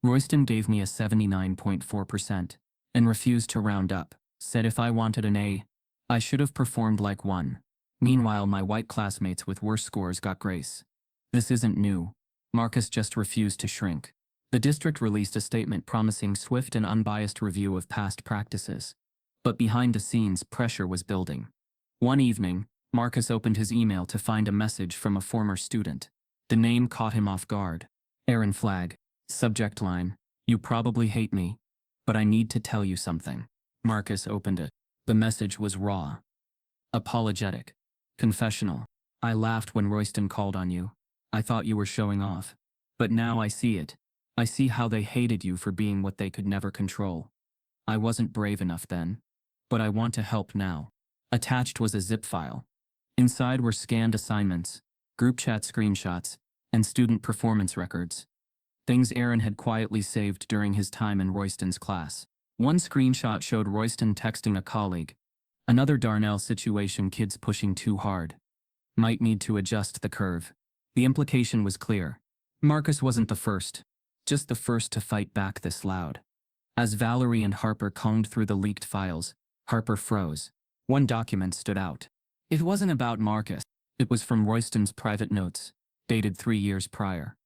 "Royston gave me a 79.4% and refused to round up. Said if I wanted an A, I should have performed like one. Meanwhile, my white classmates with worse scores got grace. This isn't new. Marcus just refused to shrink." The district released a statement promising swift and unbiased review of past practices. But behind the scenes, pressure was building. One evening, Marcus opened his email to find a message from a former student. The name caught him off guard. Aaron Flagg. Subject line, "You probably hate me, but I need to tell you something." Marcus opened it. The message was raw. Apologetic. Confessional. "I laughed when Royston called on you. I thought you were showing off. But now I see it. I see how they hated you for being what they could never control. I wasn't brave enough then. But I want to help now." Attached was a zip file. Inside were scanned assignments, group chat screenshots, and student performance records. Things Aaron had quietly saved during his time in Royston's class. One screenshot showed Royston texting a colleague. Another Darnell situation, "Kids pushing too hard. Might need to adjust the curve." The implication was clear. Marcus wasn't the first, just the first to fight back this loud. As Valerie and Harper combed through the leaked files, Harper froze. One document stood out. It wasn't about Marcus. It was from Royston's private notes, dated 3 years prior.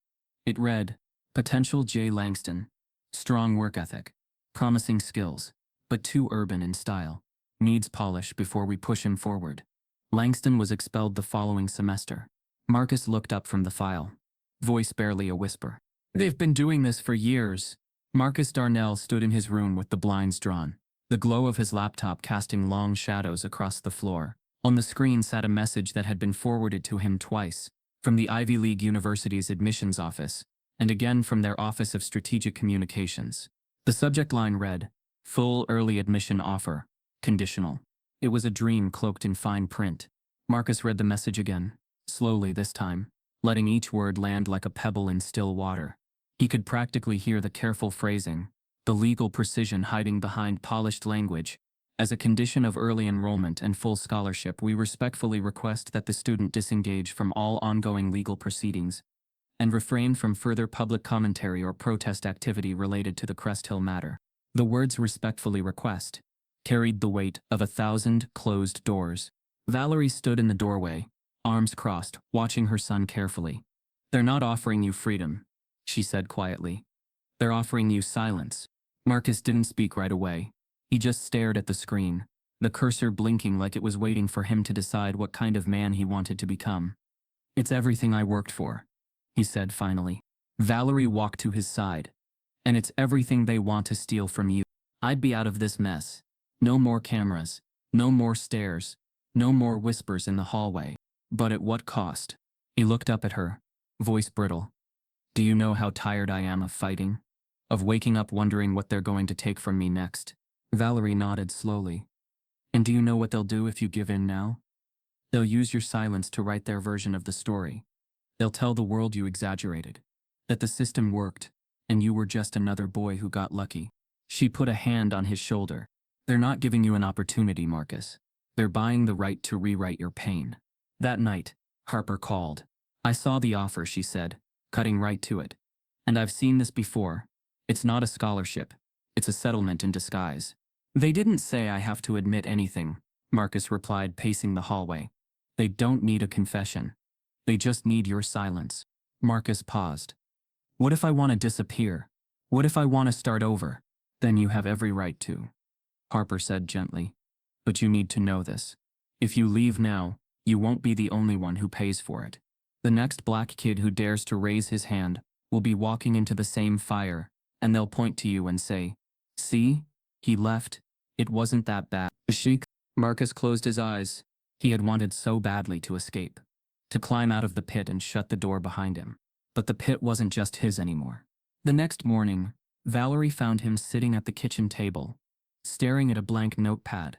It read, "Potential J. Langston. Strong work ethic. Promising skills, but too urban in style. Needs polish before we push him forward." Langston was expelled the following semester. Marcus looked up from the file. Voice barely a whisper. "They've been doing this for years." Marcus Darnell stood in his room with the blinds drawn, the glow of his laptop casting long shadows across the floor. On the screen sat a message that had been forwarded to him twice, from the Ivy League University's admissions office, and again from their Office of Strategic Communications. The subject line read, "Full early admission offer. Conditional." It was a dream cloaked in fine print. Marcus read the message again, slowly this time, letting each word land like a pebble in still water. He could practically hear the careful phrasing, the legal precision hiding behind polished language. "As a condition of early enrollment and full scholarship, we respectfully request that the student disengage from all ongoing legal proceedings and refrain from further public commentary or protest activity related to the Crest Hill matter." The words "respectfully request" carried the weight of 1,000 closed doors. Valerie stood in the doorway, arms crossed, watching her son carefully. "They're not offering you freedom," she said quietly. "They're offering you silence." Marcus didn't speak right away. He just stared at the screen, the cursor blinking like it was waiting for him to decide what kind of man he wanted to become. "It's everything I worked for," he said finally. Valerie walked to his side. "And it's everything they want to steal from you. I'd be out of this mess. No more cameras, no more stares, no more whispers in the hallway. But at what cost?" He looked up at her, voice brittle. "Do you know how tired I am of fighting? Of waking up wondering what they're going to take from me next?" Valerie nodded slowly. "And do you know what they'll do if you give in now? They'll use your silence to write their version of the story. They'll tell the world you exaggerated, that the system worked, and you were just another boy who got lucky." She put a hand on his shoulder. "They're not giving you an opportunity, Marcus. They're buying the right to rewrite your pain." That night, Harper called. "I saw the offer," she said, cutting right to it. "And I've seen this before. It's not a scholarship. It's a settlement in disguise." "They didn't say I have to admit anything," Marcus replied, pacing the hallway. "They don't need a confession. They just need your silence." Marcus paused. "What if I want to disappear? What if I want to start over?" "Then you have every right to," Harper said gently. "But you need to know this. If you leave now, you won't be the only one who pays for it. The next black kid who dares to raise his hand will be walking into the same fire, and they'll point to you and say, "See? He left. It wasn't that bad." Sheik. Marcus closed his eyes. He had wanted so badly to escape, to climb out of the pit and shut the door behind him. But the pit wasn't just his anymore. The next morning, Valerie found him sitting at the kitchen table, staring at a blank notepad.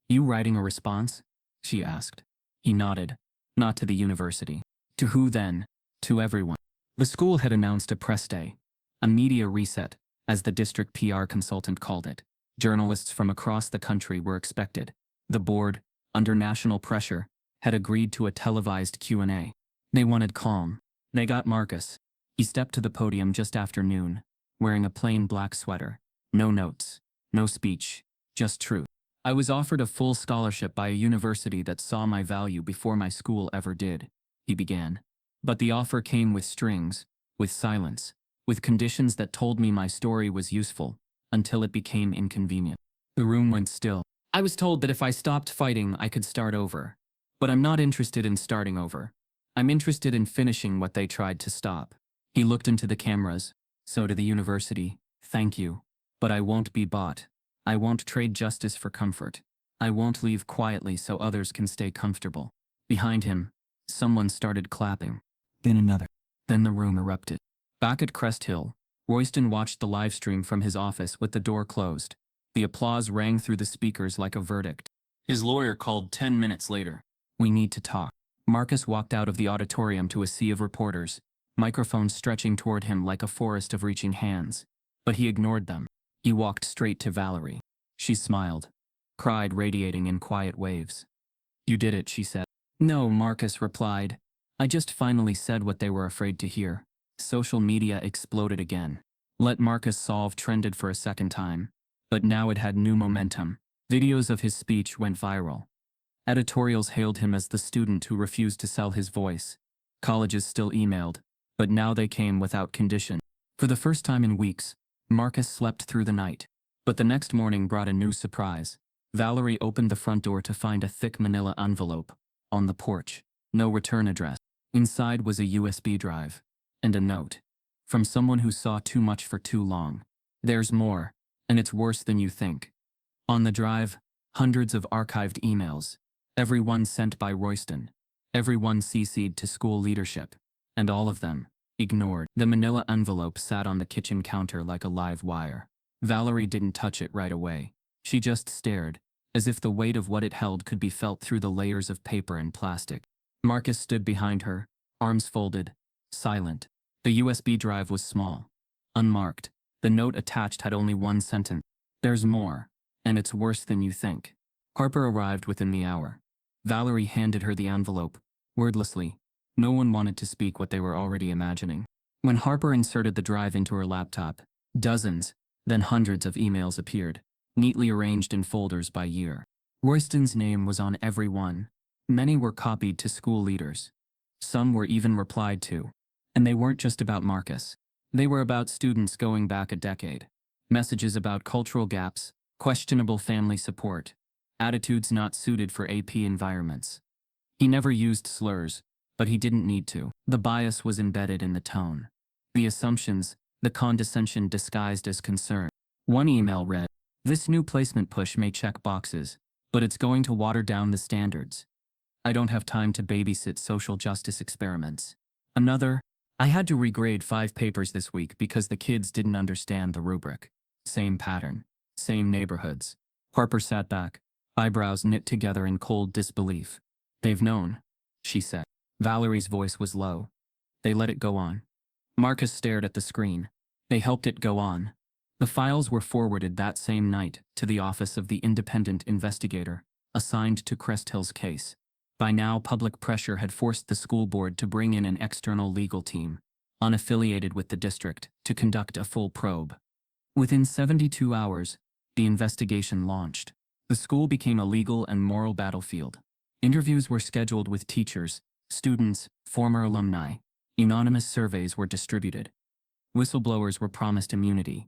"You writing a response?" she asked. He nodded. "Not to the university." "To who then?" "To everyone." The school had announced a press day, a media reset, as the district PR consultant called it. Journalists from across the country were expected. The board, under national pressure, had agreed to a televised Q&A. They wanted calm. They got Marcus. He stepped to the podium just after noon, wearing a plain black sweater. No notes, no speech, just truth. "I was offered a full scholarship by a university that saw my value before my school ever did," he began. "But the offer came with strings, with silence, with conditions that told me my story was useful, until it became inconvenient." The room went still. "I was told that if I stopped fighting, I could start over. But I'm not interested in starting over. I'm interested in finishing what they tried to stop." He looked into the cameras. "So to the university, thank you. But I won't be bought. I won't trade justice for comfort. I won't leave quietly so others can stay comfortable." Behind him, someone started clapping. Then another. Then the room erupted. Back at Crest Hill, Royston watched the live stream from his office with the door closed. The applause rang through the speakers like a verdict. His lawyer called 10 minutes later. "We need to talk." Marcus walked out of the auditorium to a sea of reporters, microphones stretching toward him like a forest of reaching hands. But he ignored them. He walked straight to Valerie. She smiled, pride radiating in quiet waves. "You did it," she said. "No," Marcus replied. "I just finally said what they were afraid to hear." Social media exploded again. Let Marcus Solve trended for a second time, but now it had new momentum. Videos of his speech went viral. Editorials hailed him as the student who refused to sell his voice. Colleges still emailed, but now they came without condition. For the first time in weeks, Marcus slept through the night. But the next morning brought a new surprise. Valerie opened the front door to find a thick manila envelope on the porch. No return address. Inside was a USB drive and a note from someone who saw too much for too long. "There's more, and it's worse than you think." On the drive, hundreds of archived emails, every one sent by Royston, every one CC'd to school leadership, and all of them ignored. The manila envelope sat on the kitchen counter like a live wire. Valerie didn't touch it right away. She just stared, as if the weight of what it held could be felt through the layers of paper and plastic. Marcus stood behind her, arms folded, silent. The USB drive was small, unmarked. The note attached had only one sentence. "There's more, and it's worse than you think." Harper arrived within the hour. Valerie handed her the envelope, wordlessly. No one wanted to speak what they were already imagining. When Harper inserted the drive into her laptop, dozens, then hundreds of emails appeared, neatly arranged in folders by year. Royston's name was on every one. Many were copied to school leaders. Some were even replied to. And they weren't just about Marcus. They were about students going back a decade. Messages about cultural gaps, questionable family support, attitudes not suited for AP environments. He never used slurs, but he didn't need to. The bias was embedded in the tone. The assumptions, the condescension disguised as concern. One email read, "This new placement push may check boxes, but it's going to water down the standards. I don't have time to babysit social justice experiments." Another, "I had to regrade 5 papers this week because the kids didn't understand the rubric." Same pattern, same neighborhoods. Harper sat back, eyebrows knit together in cold disbelief. "They've known," she said. Valerie's voice was low. "They let it go on." Marcus stared at the screen. They helped it go on. The files were forwarded that same night to the office of the independent investigator, assigned to Crest Hill's case. By now, public pressure had forced the school board to bring in an external legal team, unaffiliated with the district, to conduct a full probe. Within 72 hours, the investigation launched. The school became a legal and moral battlefield. Interviews were scheduled with teachers, students, former alumni. Anonymous surveys were distributed. Whistleblowers were promised immunity.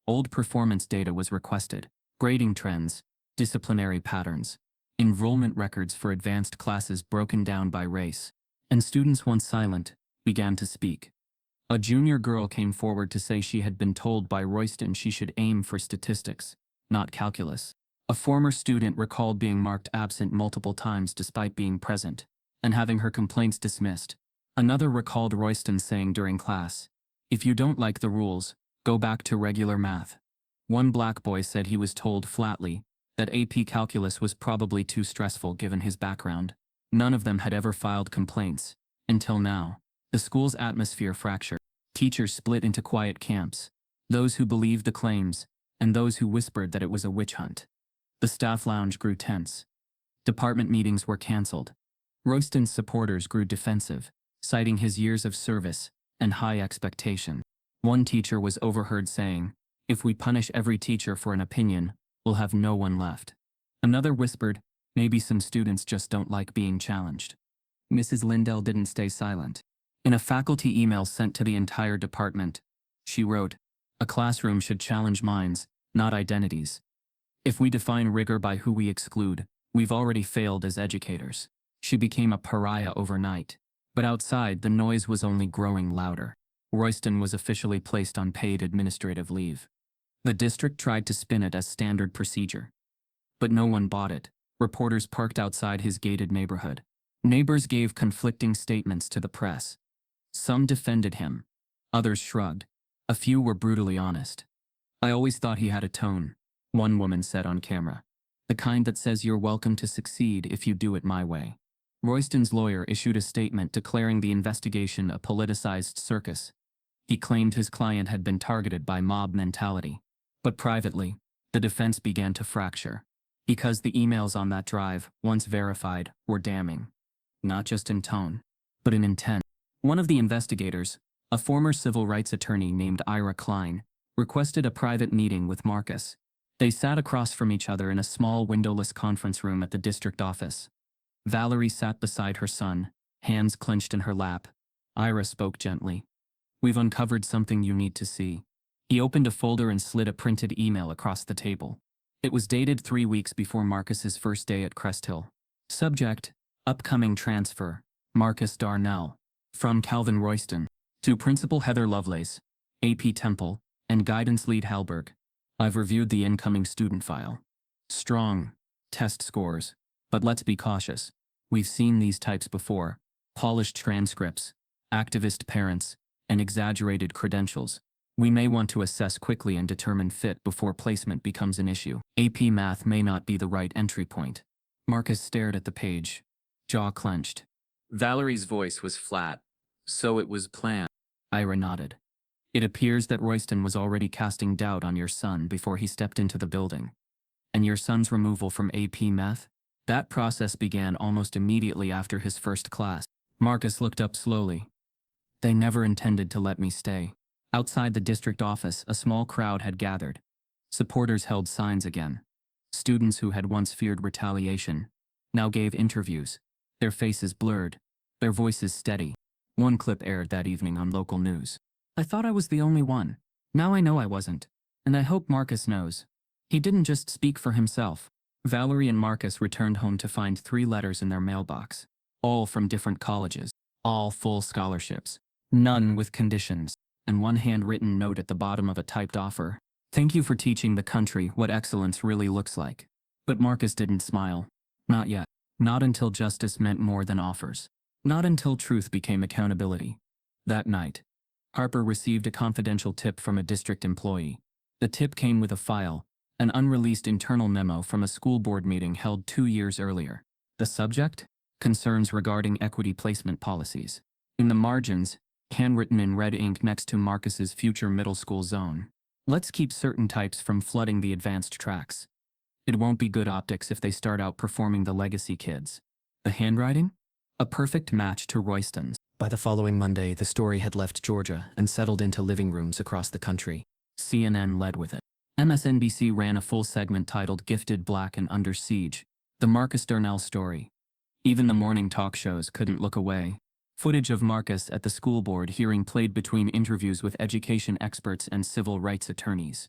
Old performance data was requested. Grading trends, disciplinary patterns, enrollment records for advanced classes broken down by race. And students once silent began to speak. A junior girl came forward to say she had been told by Royston she should aim for statistics, not calculus. A former student recalled being marked absent multiple times despite being present, and having her complaints dismissed. Another recalled Royston saying during class, "If you don't like the rules, go back to regular math." One black boy said he was told flatly that AP calculus was probably too stressful given his background. None of them had ever filed complaints, until now. The school's atmosphere fractured. Teachers split into quiet camps, those who believed the claims, and those who whispered that it was a witch hunt. The staff lounge grew tense. Department meetings were cancelled. Royston's supporters grew defensive, citing his years of service and high expectation. One teacher was overheard saying, "If we punish every teacher for an opinion, we'll have no one left." Another whispered, "Maybe some students just don't like being challenged." Mrs. Lindell didn't stay silent. In a faculty email sent to the entire department, she wrote, "A classroom should challenge minds, not identities. If we define rigor by who we exclude, we've already failed as educators." She became a pariah overnight. But outside, the noise was only growing louder. Royston was officially placed on paid administrative leave. The district tried to spin it as standard procedure. But no one bought it. Reporters parked outside his gated neighborhood. Neighbors gave conflicting statements to the press. Some defended him. Others shrugged. A few were brutally honest. "I always thought he had a tone," one woman said on camera. "The kind that says you're welcome to succeed if you do it my way." Royston's lawyer issued a statement declaring the investigation a politicized circus. He claimed his client had been targeted by mob mentality. But privately, the defense began to fracture. Because the emails on that drive, once verified, were damning. Not just in tone, but in intent. One of the investigators, a former civil rights attorney named Ira Klein, requested a private meeting with Marcus. They sat across from each other in a small windowless conference room at the district office. Valerie sat beside her son, hands clenched in her lap. Ira spoke gently. "We've uncovered something you need to see." He opened a folder and slid a printed email across the table. It was dated 3 weeks before Marcus's first day at Crest Hill. Subject: Upcoming transfer, Marcus Darnell. From Calvin Royston. To Principal Heather Lovelace, AP Temple, and Guidance Lead Halberg. I've reviewed the incoming student file. Strong test scores. But let's be cautious. We've seen these types before. Polished transcripts, activist parents, and exaggerated credentials. We may want to assess quickly and determine fit before placement becomes an issue. AP Math may not be the right entry point. Marcus stared at the page, jaw clenched. Valerie's voice was flat. "So it was planned." Ira nodded. "It appears that Royston was already casting doubt on your son before he stepped into the building. And your son's removal from AP Math? That process began almost immediately after his first class." Marcus looked up slowly. "They never intended to let me stay." Outside the district office, a small crowd had gathered. Supporters held signs again. Students who had once feared retaliation now gave interviews, their faces blurred, their voices steady. One clip aired that evening on local news. "I thought I was the only one. Now I know I wasn't. And I hope Marcus knows. He didn't just speak for himself." Valerie and Marcus returned home to find 3 letters in their mailbox, all from different colleges, all full scholarships, none with conditions, and one handwritten note at the bottom of a typed offer. "Thank you for teaching the country what excellence really looks like." But Marcus didn't smile. Not yet. Not until justice meant more than offers. Not until truth became accountability. That night, Harper received a confidential tip from a district employee. The tip came with a file, an unreleased internal memo from a school board meeting held 2 years earlier. The subject? Concerns regarding equity placement policies. In the margins, handwritten in red ink next to Marcus's future middle school zone. "Let's keep certain types from flooding the advanced tracks. It won't be good optics if they start outperforming the legacy kids." The handwriting? A perfect match to Royston's. By the following Monday, the story had left Georgia and settled into living rooms across the country. CNN led with it. MSNBC ran a full segment titled "Gifted Black and Under Siege," the Marcus Darnell story. Even the morning talk shows couldn't look away. Footage of Marcus at the school board hearing played between interviews with education experts and civil rights attorneys.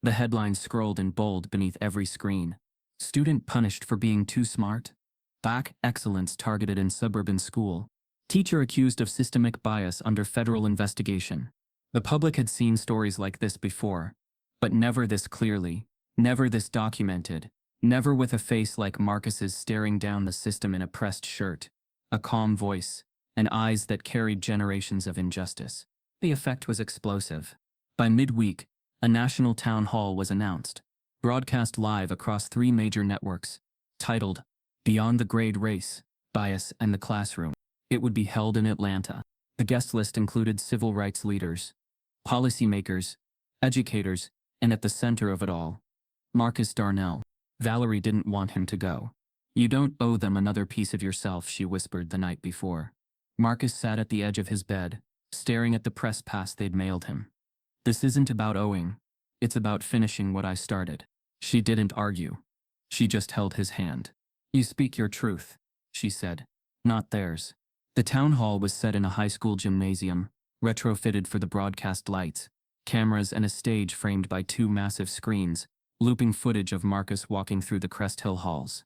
The headlines scrolled in bold beneath every screen. "Student punished for being too smart." "Back excellence targeted in suburban school." Teacher accused of systemic bias under federal investigation. The public had seen stories like this before, but never this clearly, never this documented, never with a face like Marcus's staring down the system in a pressed shirt, a calm voice, and eyes that carried generations of injustice. The effect was explosive. By midweek, a national town hall was announced, broadcast live across 3 major networks, titled Beyond the Grade Race, Bias and the Classroom. It would be held in Atlanta. The guest list included civil rights leaders, policymakers, educators, and at the center of it all, Marcus Darnell. Valerie didn't want him to go. "You don't owe them another piece of yourself," she whispered the night before. Marcus sat at the edge of his bed, staring at the press pass they'd mailed him. "This isn't about owing. It's about finishing what I started." She didn't argue. She just held his hand. "You speak your truth," she said, "not theirs." The town hall was set in a high school gymnasium, retrofitted for the broadcast lights, cameras, and a stage framed by 2 massive screens, looping footage of Marcus walking through the Crest Hill halls.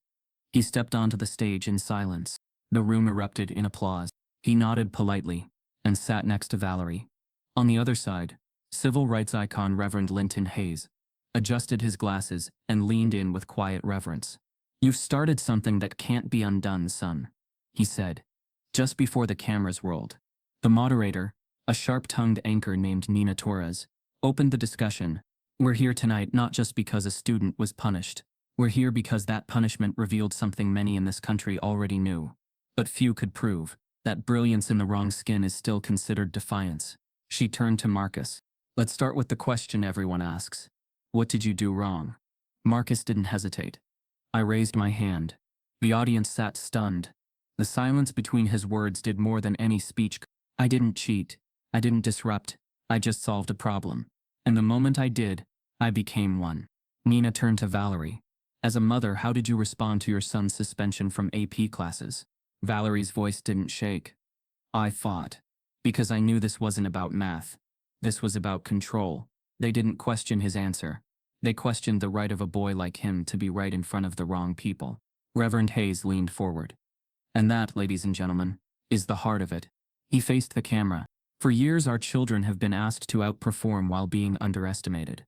He stepped onto the stage in silence. The room erupted in applause. He nodded politely and sat next to Valerie. On the other side, civil rights icon Reverend Linton Hayes adjusted his glasses and leaned in with quiet reverence. "You've started something that can't be undone, son," he said, just before the cameras rolled. The moderator, a sharp-tongued anchor named Nina Torres, opened the discussion. "We're here tonight not just because a student was punished. We're here because that punishment revealed something many in this country already knew, but few could prove, that brilliance in the wrong skin is still considered defiance." She turned to Marcus. "Let's start with the question everyone asks. What did you do wrong?" Marcus didn't hesitate. I raised my hand. The audience sat stunned. The silence between his words did more than any speech. "I didn't cheat. I didn't disrupt. I just solved a problem. And the moment I did, I became one." Nina turned to Valerie. "As a mother, how did you respond to your son's suspension from AP classes?" Valerie's voice didn't shake. "I fought. Because I knew this wasn't about math. This was about control." They didn't question his answer. They questioned the right of a boy like him to be right in front of the wrong people. Reverend Hayes leaned forward. "And that, ladies and gentlemen, is the heart of it." He faced the camera. "For years our children have been asked to outperform while being underestimated.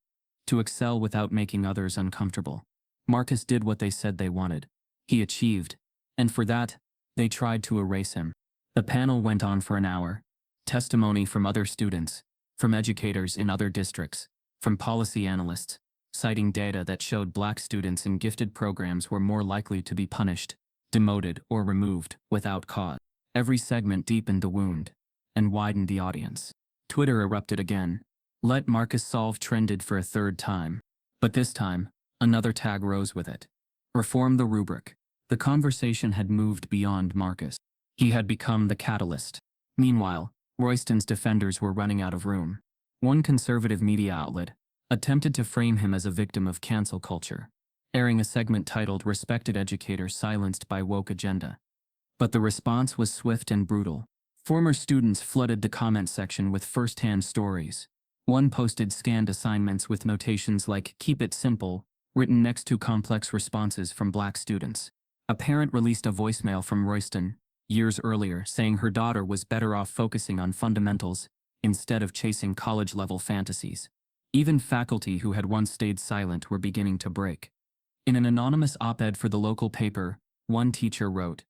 To excel without making others uncomfortable. Marcus did what they said they wanted. He achieved. And for that, they tried to erase him." The panel went on for an hour. Testimony from other students, from educators in other districts, from policy analysts, citing data that showed Black students in gifted programs were more likely to be punished, demoted, or removed without cause. Every segment deepened the wound and widened the audience. Twitter erupted again. "Let Marcus solve" trended for a 3rd time. But this time, another tag rose with it. "Reform the rubric." The conversation had moved beyond Marcus. He had become the catalyst. Meanwhile, Royston's defenders were running out of room. One conservative media outlet attempted to frame him as a victim of cancel culture, airing a segment titled "Respected Educator Silenced by Woke Agenda." But the response was swift and brutal. Former students flooded the comment section with first-hand stories. One posted scanned assignments with notations like "Keep it simple," written next to complex responses from Black students. A parent released a voicemail from Royston years earlier saying her daughter was better off focusing on fundamentals instead of chasing college-level fantasies. Even faculty who had once stayed silent were beginning to break. In an anonymous op-ed for the local paper, one teacher wrote,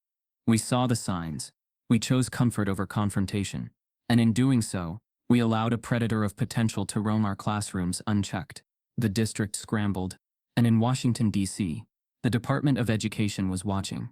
"We saw the signs. We chose comfort over confrontation. And in doing so, we allowed a predator of potential to roam our classrooms unchecked." The district scrambled, and in Washington, D.C., the Department of Education was watching.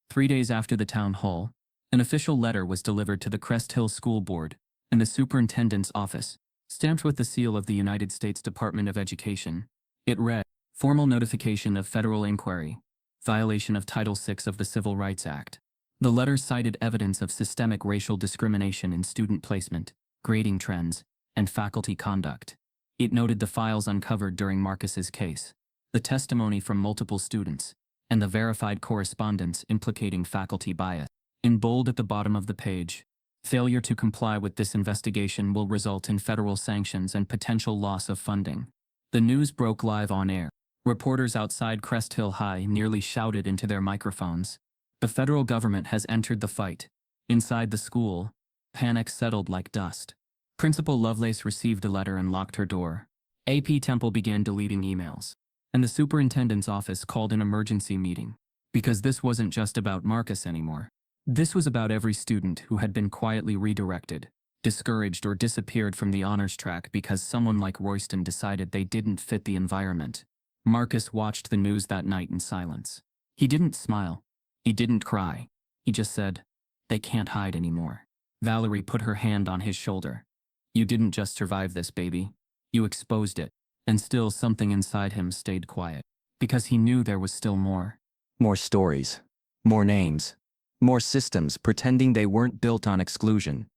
3 days after the town hall, an official letter was delivered to the Crest Hill School Board and the superintendent's office, stamped with the seal of the United States Department of Education. It read, "Formal notification of federal inquiry, violation of Title VI of the Civil Rights Act." The letter cited evidence of systemic racial discrimination in student placement, grading trends, and faculty conduct. It noted the files uncovered during Marcus's case, the testimony from multiple students, and the verified correspondence implicating faculty bias. In bold at the bottom of the page, "Failure to comply with this investigation will result in federal sanctions and potential loss of funding." The news broke live on air. Reporters outside Crest Hill High nearly shouted into their microphones, "The federal government has entered the fight. Inside the school, panic settled like dust. Principal Lovelace received a letter and locked her door. AP Temple began deleting emails. And the superintendent's office called an emergency meeting. Because this wasn't just about Marcus anymore. This was about every student who had been quietly redirected, discouraged, or disappeared from the honors track because someone like Royston decided they didn't fit the environment. Marcus watched the news that night in silence. He didn't smile. He didn't cry. He just said, "They can't hide anymore." Valerie put her hand on his shoulder. "You didn't just survive this, baby. You exposed it." And still something inside him stayed quiet. Because he knew there was still more. More stories. More names. More systems pretending they weren't built on exclusion.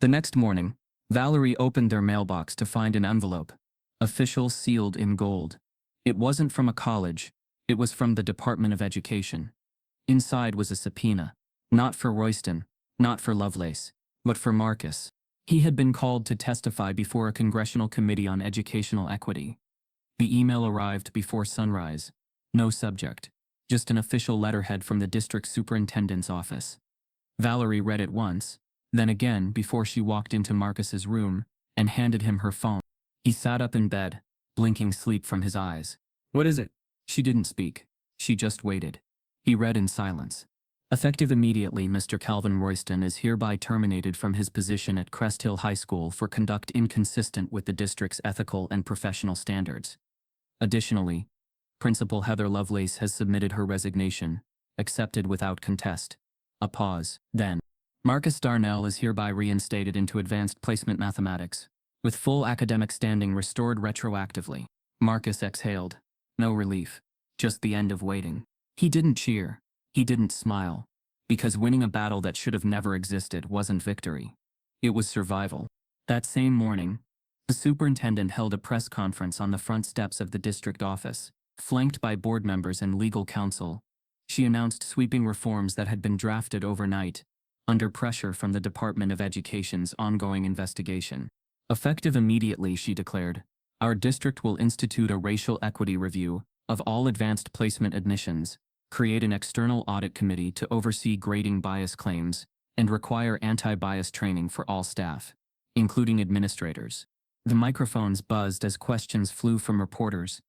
The next morning, Valerie opened their mailbox to find an envelope. Official, sealed in gold. It wasn't from a college. It was from the Department of Education. Inside was a subpoena. Not for Royston, not for Lovelace, but for Marcus. He had been called to testify before a congressional committee on educational equity. The email arrived before sunrise. No subject. Just an official letterhead from the district superintendent's office. Valerie read it once, then again before she walked into Marcus's room and handed him her phone. He sat up in bed, blinking sleep from his eyes. What is it? She didn't speak. She just waited. He read in silence. Effective immediately, Mr. Calvin Royston is hereby terminated from his position at Crest Hill High School for conduct inconsistent with the district's ethical and professional standards. Additionally, Principal Heather Lovelace has submitted her resignation, accepted without contest. A pause. Then, Marcus Darnell is hereby reinstated into advanced placement mathematics, with full academic standing restored retroactively. Marcus exhaled. No relief. Just the end of waiting. He didn't cheer. He didn't smile. Because winning a battle that should have never existed wasn't victory. It was survival. That same morning, the superintendent held a press conference on the front steps of the district office, flanked by board members and legal counsel. She announced sweeping reforms that had been drafted overnight, under pressure from the Department of Education's ongoing investigation. Effective immediately, she declared, our district will institute a racial equity review of all advanced placement admissions, create an external audit committee to oversee grading bias claims, and require anti-bias training for all staff, including administrators. The microphones buzzed as questions flew from reporters.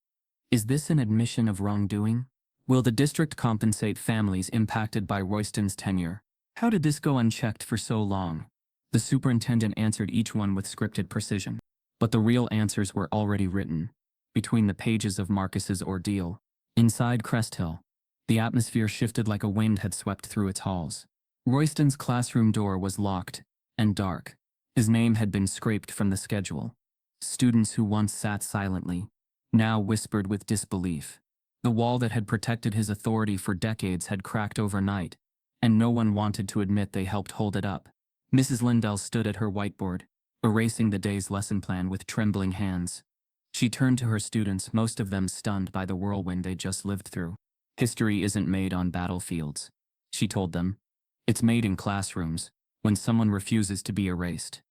Is this an admission of wrongdoing? Will the district compensate families impacted by Royston's tenure? How did this go unchecked for so long? The superintendent answered each one with scripted precision. But the real answers were already written, between the pages of Marcus's ordeal. Inside Crest Hill, the atmosphere shifted like a wind had swept through its halls. Royston's classroom door was locked and dark. His name had been scraped from the schedule. Students who once sat silently, now whispered with disbelief. The wall that had protected his authority for decades had cracked overnight, and no one wanted to admit they helped hold it up. Mrs. Lindell stood at her whiteboard, erasing the day's lesson plan with trembling hands. She turned to her students, most of them stunned by the whirlwind they just lived through. History isn't made on battlefields, she told them. It's made in classrooms, when someone refuses to be erased.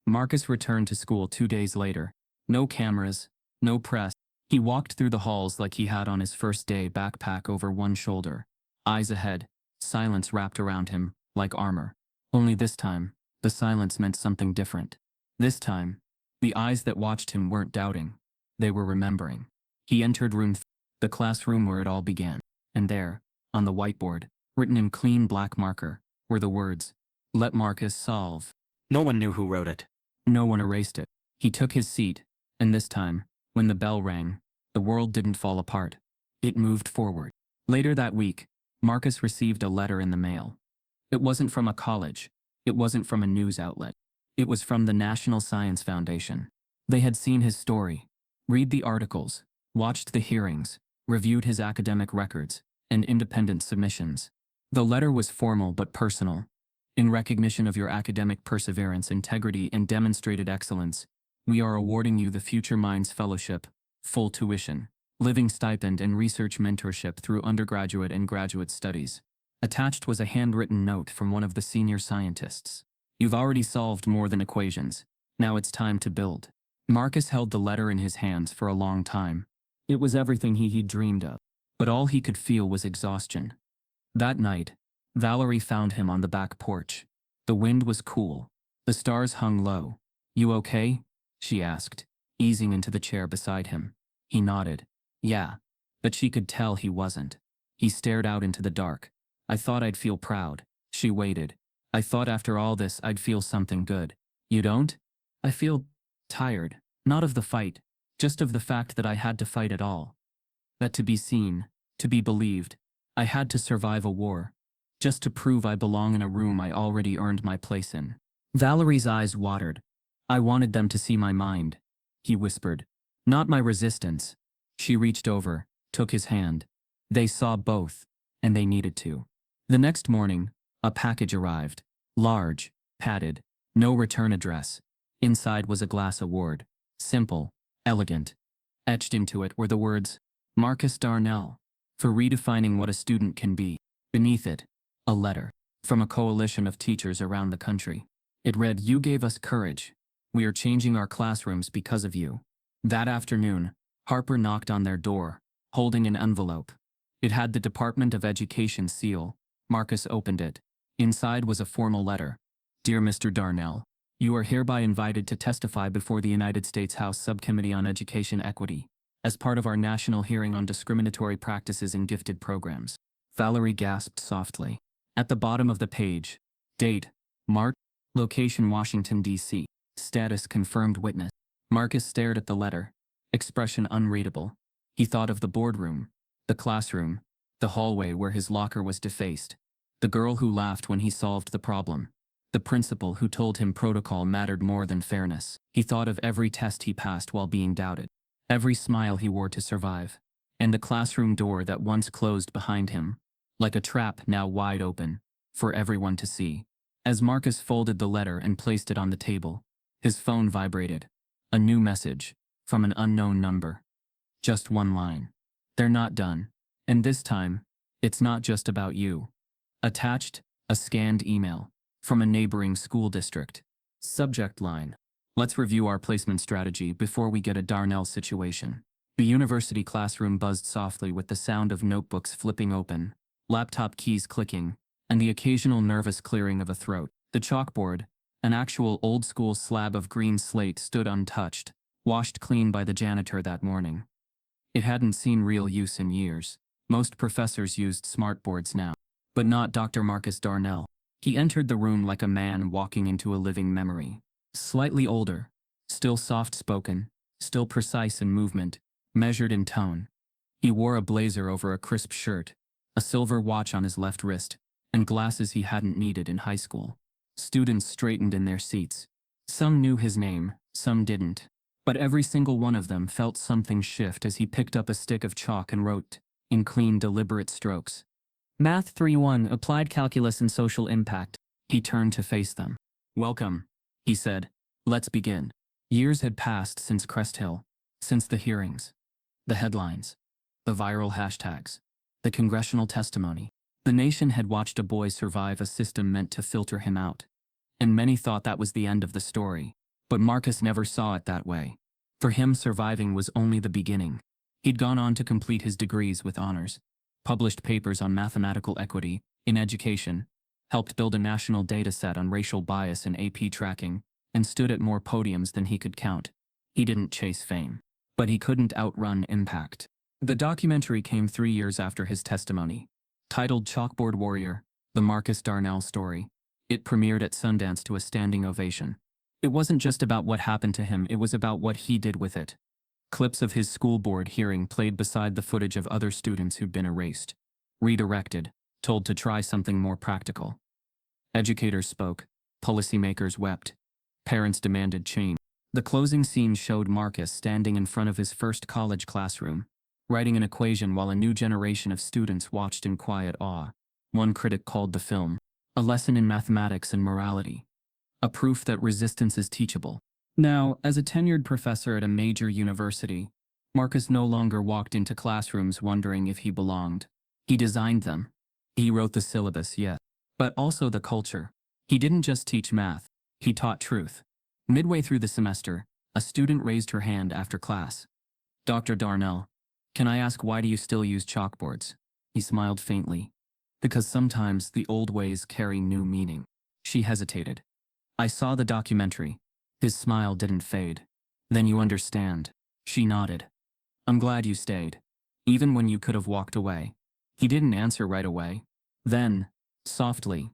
Marcus returned to school 2 days later. No cameras, no press. He walked through the halls like he had on his first day, backpack over one shoulder. Eyes ahead, silence wrapped around him, like armor. Only this time, the silence meant something different. This time, the eyes that watched him weren't doubting. They were remembering. He entered room 3, the classroom where it all began. And there, on the whiteboard, written in clean black marker, were the words, "Let Marcus solve." No one knew who wrote it. No one erased it. He took his seat, and this time, when the bell rang, the world didn't fall apart. It moved forward. Later that week, Marcus received a letter in the mail. It wasn't from a college. It wasn't from a news outlet. It was from the National Science Foundation. They had seen his story, read the articles, watched the hearings, reviewed his academic records, and independent submissions. The letter was formal but personal. In recognition of your academic perseverance, integrity, and demonstrated excellence, we are awarding you the Future Minds Fellowship, full tuition, living stipend, and research mentorship through undergraduate and graduate studies. Attached was a handwritten note from one of the senior scientists. You've already solved more than equations. Now it's time to build. Marcus held the letter in his hands for a long time. It was everything he'd dreamed of. But all he could feel was exhaustion. That night, Valerie found him on the back porch. The wind was cool. The stars hung low. "You okay?" she asked, easing into the chair beside him. He nodded. Yeah. But she could tell he wasn't. He stared out into the dark. "I thought I'd feel proud." She waited. "I thought after all this I'd feel something good." "You don't?" "I feel tired. Not of the fight. Just of the fact that I had to fight at all. That to be seen, to be believed, I had to survive a war. Just to prove I belong in a room I already earned my place in." Valerie's eyes watered. "I wanted them to see my mind," he whispered. "Not my resistance." She reached over, took his hand. They saw both, and they needed to. The next morning, a package arrived. Large, padded, no return address. Inside was a glass award. Simple, elegant. Etched into it were the words, "Marcus Darnell, for redefining what a student can be." Beneath it, a letter from a coalition of teachers around the country. It read, "You gave us courage. We are changing our classrooms because of you." That afternoon, Harper knocked on their door, holding an envelope. It had the Department of Education seal. Marcus opened it. Inside was a formal letter. "Dear Mr. Darnell, you are hereby invited to testify before the United States House Subcommittee on Education Equity, as part of our national hearing on discriminatory practices in gifted programs." Valerie gasped softly. At the bottom of the page, date, March, location Washington, D.C., status confirmed witness. Marcus stared at the letter, expression unreadable. He thought of the boardroom, the classroom, the hallway where his locker was defaced, the girl who laughed when he solved the problem, the principal who told him protocol mattered more than fairness. He thought of every test he passed while being doubted, every smile he wore to survive, and the classroom door that once closed behind him, like a trap now wide open, for everyone to see. As Marcus folded the letter and placed it on the table, his phone vibrated. A new message, from an unknown number. Just one line. "They're not done. And this time, it's not just about you." Attached, a scanned email, from a neighboring school district. Subject line: "Let's review our placement strategy before we get a Darnell situation." The university classroom buzzed softly with the sound of notebooks flipping open, laptop keys clicking, and the occasional nervous clearing of a throat. The chalkboard, an actual old-school slab of green slate, stood untouched, washed clean by the janitor that morning. It hadn't seen real use in years. Most professors used smartboards now, but not Dr. Marcus Darnell. He entered the room like a man walking into a living memory. Slightly older, still soft-spoken, still precise in movement, measured in tone. He wore a blazer over a crisp shirt, a silver watch on his left wrist, and glasses he hadn't needed in high school. Students straightened in their seats. Some knew his name, some didn't. But every single one of them felt something shift as he picked up a stick of chalk and wrote, in clean, deliberate strokes, "Math 3-1, Applied Calculus and Social Impact." He turned to face them. "Welcome," he said. "Let's begin." Years had passed since Crest Hill, since the hearings, the headlines, the viral hashtags, the congressional testimony. The nation had watched a boy survive a system meant to filter him out. And many thought that was the end of the story. But Marcus never saw it that way. For him, surviving was only the beginning. He'd gone on to complete his degrees with honors, published papers on mathematical equity in education, helped build a national data set on racial bias in AP tracking, and stood at more podiums than he could count. He didn't chase fame, but he couldn't outrun impact. The documentary came 3 years after his testimony. Titled Chalkboard Warrior, The Marcus Darnell Story. It premiered at Sundance to a standing ovation. It wasn't just about what happened to him, it was about what he did with it. Clips of his school board hearing played beside the footage of other students who'd been erased, redirected, told to try something more practical. Educators spoke, policymakers wept, parents demanded change. The closing scene showed Marcus standing in front of his first college classroom, writing an equation while a new generation of students watched in quiet awe. One critic called the film a lesson in mathematics and morality, a proof that resistance is teachable. Now, as a tenured professor at a major university, Marcus no longer walked into classrooms wondering if he belonged. He designed them. He wrote the syllabus, yes, but also the culture. He didn't just teach math, he taught truth. Midway through the semester, a student raised her hand after class. "Dr. Darnell, can I ask, why do you still use chalkboards?" He smiled faintly. "Because sometimes the old ways carry new meaning." She hesitated. I saw the documentary. His smile didn't fade. Then you understand. She nodded. I'm glad you stayed. Even when you could have walked away. He didn't answer right away. Then, softly,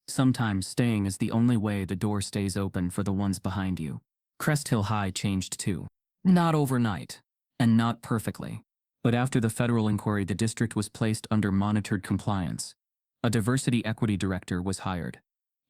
sometimes staying is the only way the door stays open for the ones behind you. Crest Hill High changed too. Not overnight. And not perfectly. But after the federal inquiry, the district was placed under monitored compliance. A diversity equity director was hired.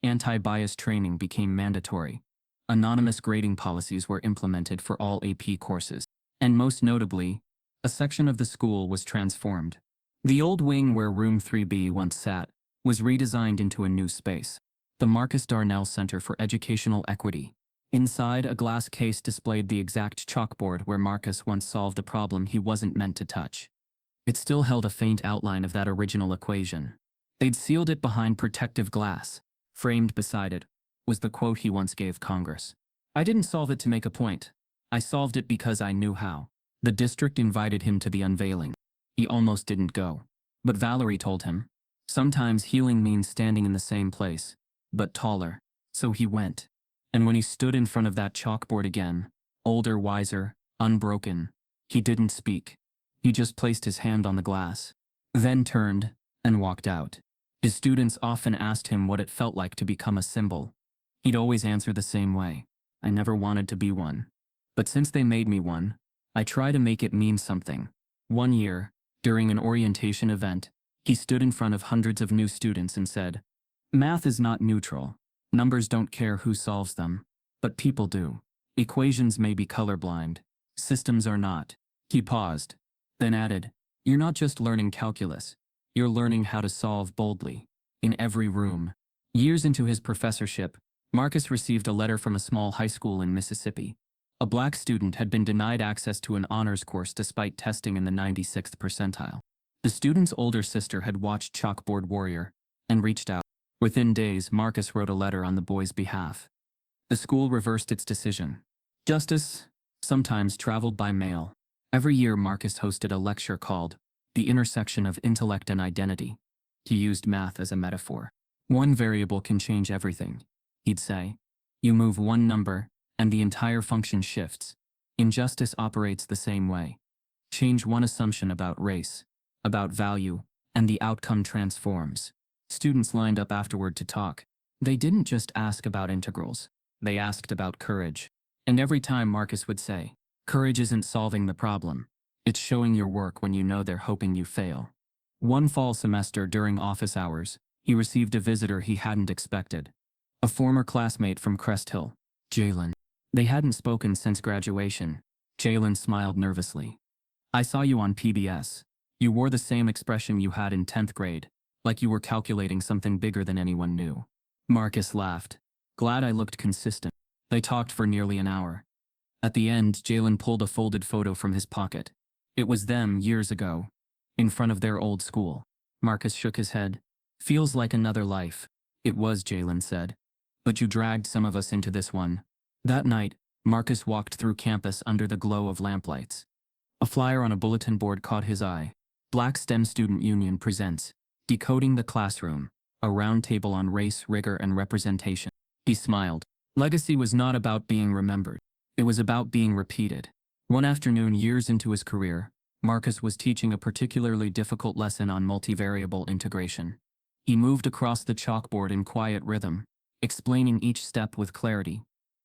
Anti-bias training became mandatory. Anonymous grading policies were implemented for all AP courses. And most notably, a section of the school was transformed. The old wing where Room 3B once sat was redesigned into a new space, the Marcus Darnell Center for Educational Equity. Inside, a glass case displayed the exact chalkboard where Marcus once solved a problem he wasn't meant to touch. It still held a faint outline of that original equation. They'd sealed it behind protective glass. Framed beside it was the quote he once gave Congress. I didn't solve it to make a point. I solved it because I knew how. The district invited him to the unveiling. He almost didn't go. But Valerie told him, sometimes healing means standing in the same place, but taller. So he went. And when he stood in front of that chalkboard again, older, wiser, unbroken, he didn't speak. He just placed his hand on the glass, then turned and walked out. His students often asked him what it felt like to become a symbol. He'd always answer the same way. I never wanted to be one. But since they made me one, I try to make it mean something. One year, during an orientation event, he stood in front of hundreds of new students and said, math is not neutral. Numbers don't care who solves them, but people do. Equations may be colorblind. Systems are not. He paused, then added, you're not just learning calculus. You're learning how to solve boldly. In every room. Years into his professorship, Marcus received a letter from a small high school in Mississippi. A black student had been denied access to an honors course despite testing in the 96th percentile. The student's older sister had watched Chalkboard Warrior and reached out. Within days, Marcus wrote a letter on the boy's behalf. The school reversed its decision. Justice sometimes traveled by mail. Every year, Marcus hosted a lecture called The Intersection of Intellect and Identity. He used math as a metaphor. One variable can change everything, he'd say. You move one number, and the entire function shifts. Injustice operates the same way. Change one assumption about race, about value, and the outcome transforms. Students lined up afterward to talk. They didn't just ask about integrals. They asked about courage. And every time Marcus would say, courage isn't solving the problem. It's showing your work when you know they're hoping you fail. One fall semester during office hours, he received a visitor he hadn't expected. A former classmate from Crest Hill, Jalen. They hadn't spoken since graduation. Jalen smiled nervously. I saw you on PBS. You wore the same expression you had in 10th grade, like you were calculating something bigger than anyone knew. Marcus laughed. Glad I looked consistent. They talked for nearly an hour. At the end, Jalen pulled a folded photo from his pocket. It was them years ago, in front of their old school. Marcus shook his head. Feels like another life. It was, Jalen said. But you dragged some of us into this one. That night, Marcus walked through campus under the glow of lamplights. A flyer on a bulletin board caught his eye. Black STEM Student Union presents Decoding the Classroom, a roundtable on race, rigor, and representation. He smiled. Legacy was not about being remembered. It was about being repeated. One afternoon, years into his career, Marcus was teaching a particularly difficult lesson on multivariable integration. He moved across the chalkboard in quiet rhythm, explaining each step with clarity.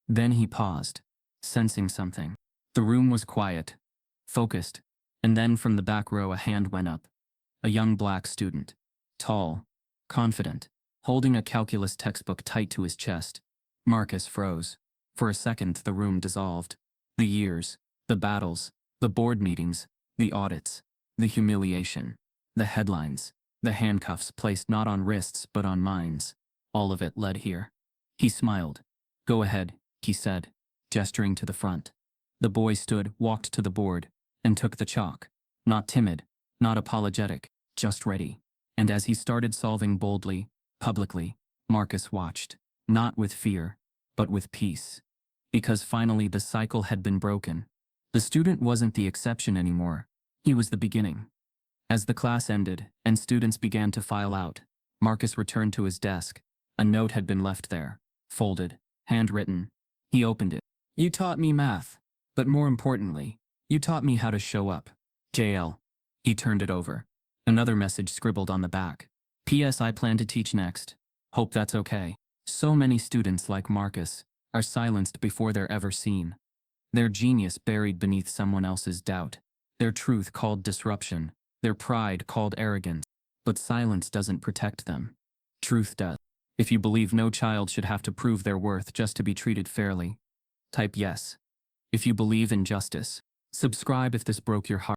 Then he paused, sensing something. The room was quiet, focused, and then from the back row a hand went up. A young black student, tall, confident, holding a calculus textbook tight to his chest. Marcus froze. For a second, the room dissolved. The years, the battles, the board meetings, the audits, the humiliation, the headlines, the handcuffs placed not on wrists but on minds. All of it led here. He smiled. Go ahead, he said, gesturing to the front. The boy stood, walked to the board, and took the chalk. Not timid, not apologetic, just ready. And as he started solving boldly, publicly, Marcus watched, not with fear, but with peace. Because finally the cycle had been broken. The student wasn't the exception anymore. He was the beginning. As the class ended, and students began to file out, Marcus returned to his desk, A note had been left there, folded, handwritten. He opened it. You taught me math. But more importantly, you taught me how to show up. JL. He turned it over. Another message scribbled on the back. P.S. I plan to teach next. Hope that's okay. So many students like Marcus are silenced before they're ever seen. Their genius buried beneath someone else's doubt. Their truth called disruption. Their pride called arrogance. But silence doesn't protect them. Truth does. If you believe no child should have to prove their worth just to be treated fairly, type yes. If you believe in justice, subscribe if this broke your heart.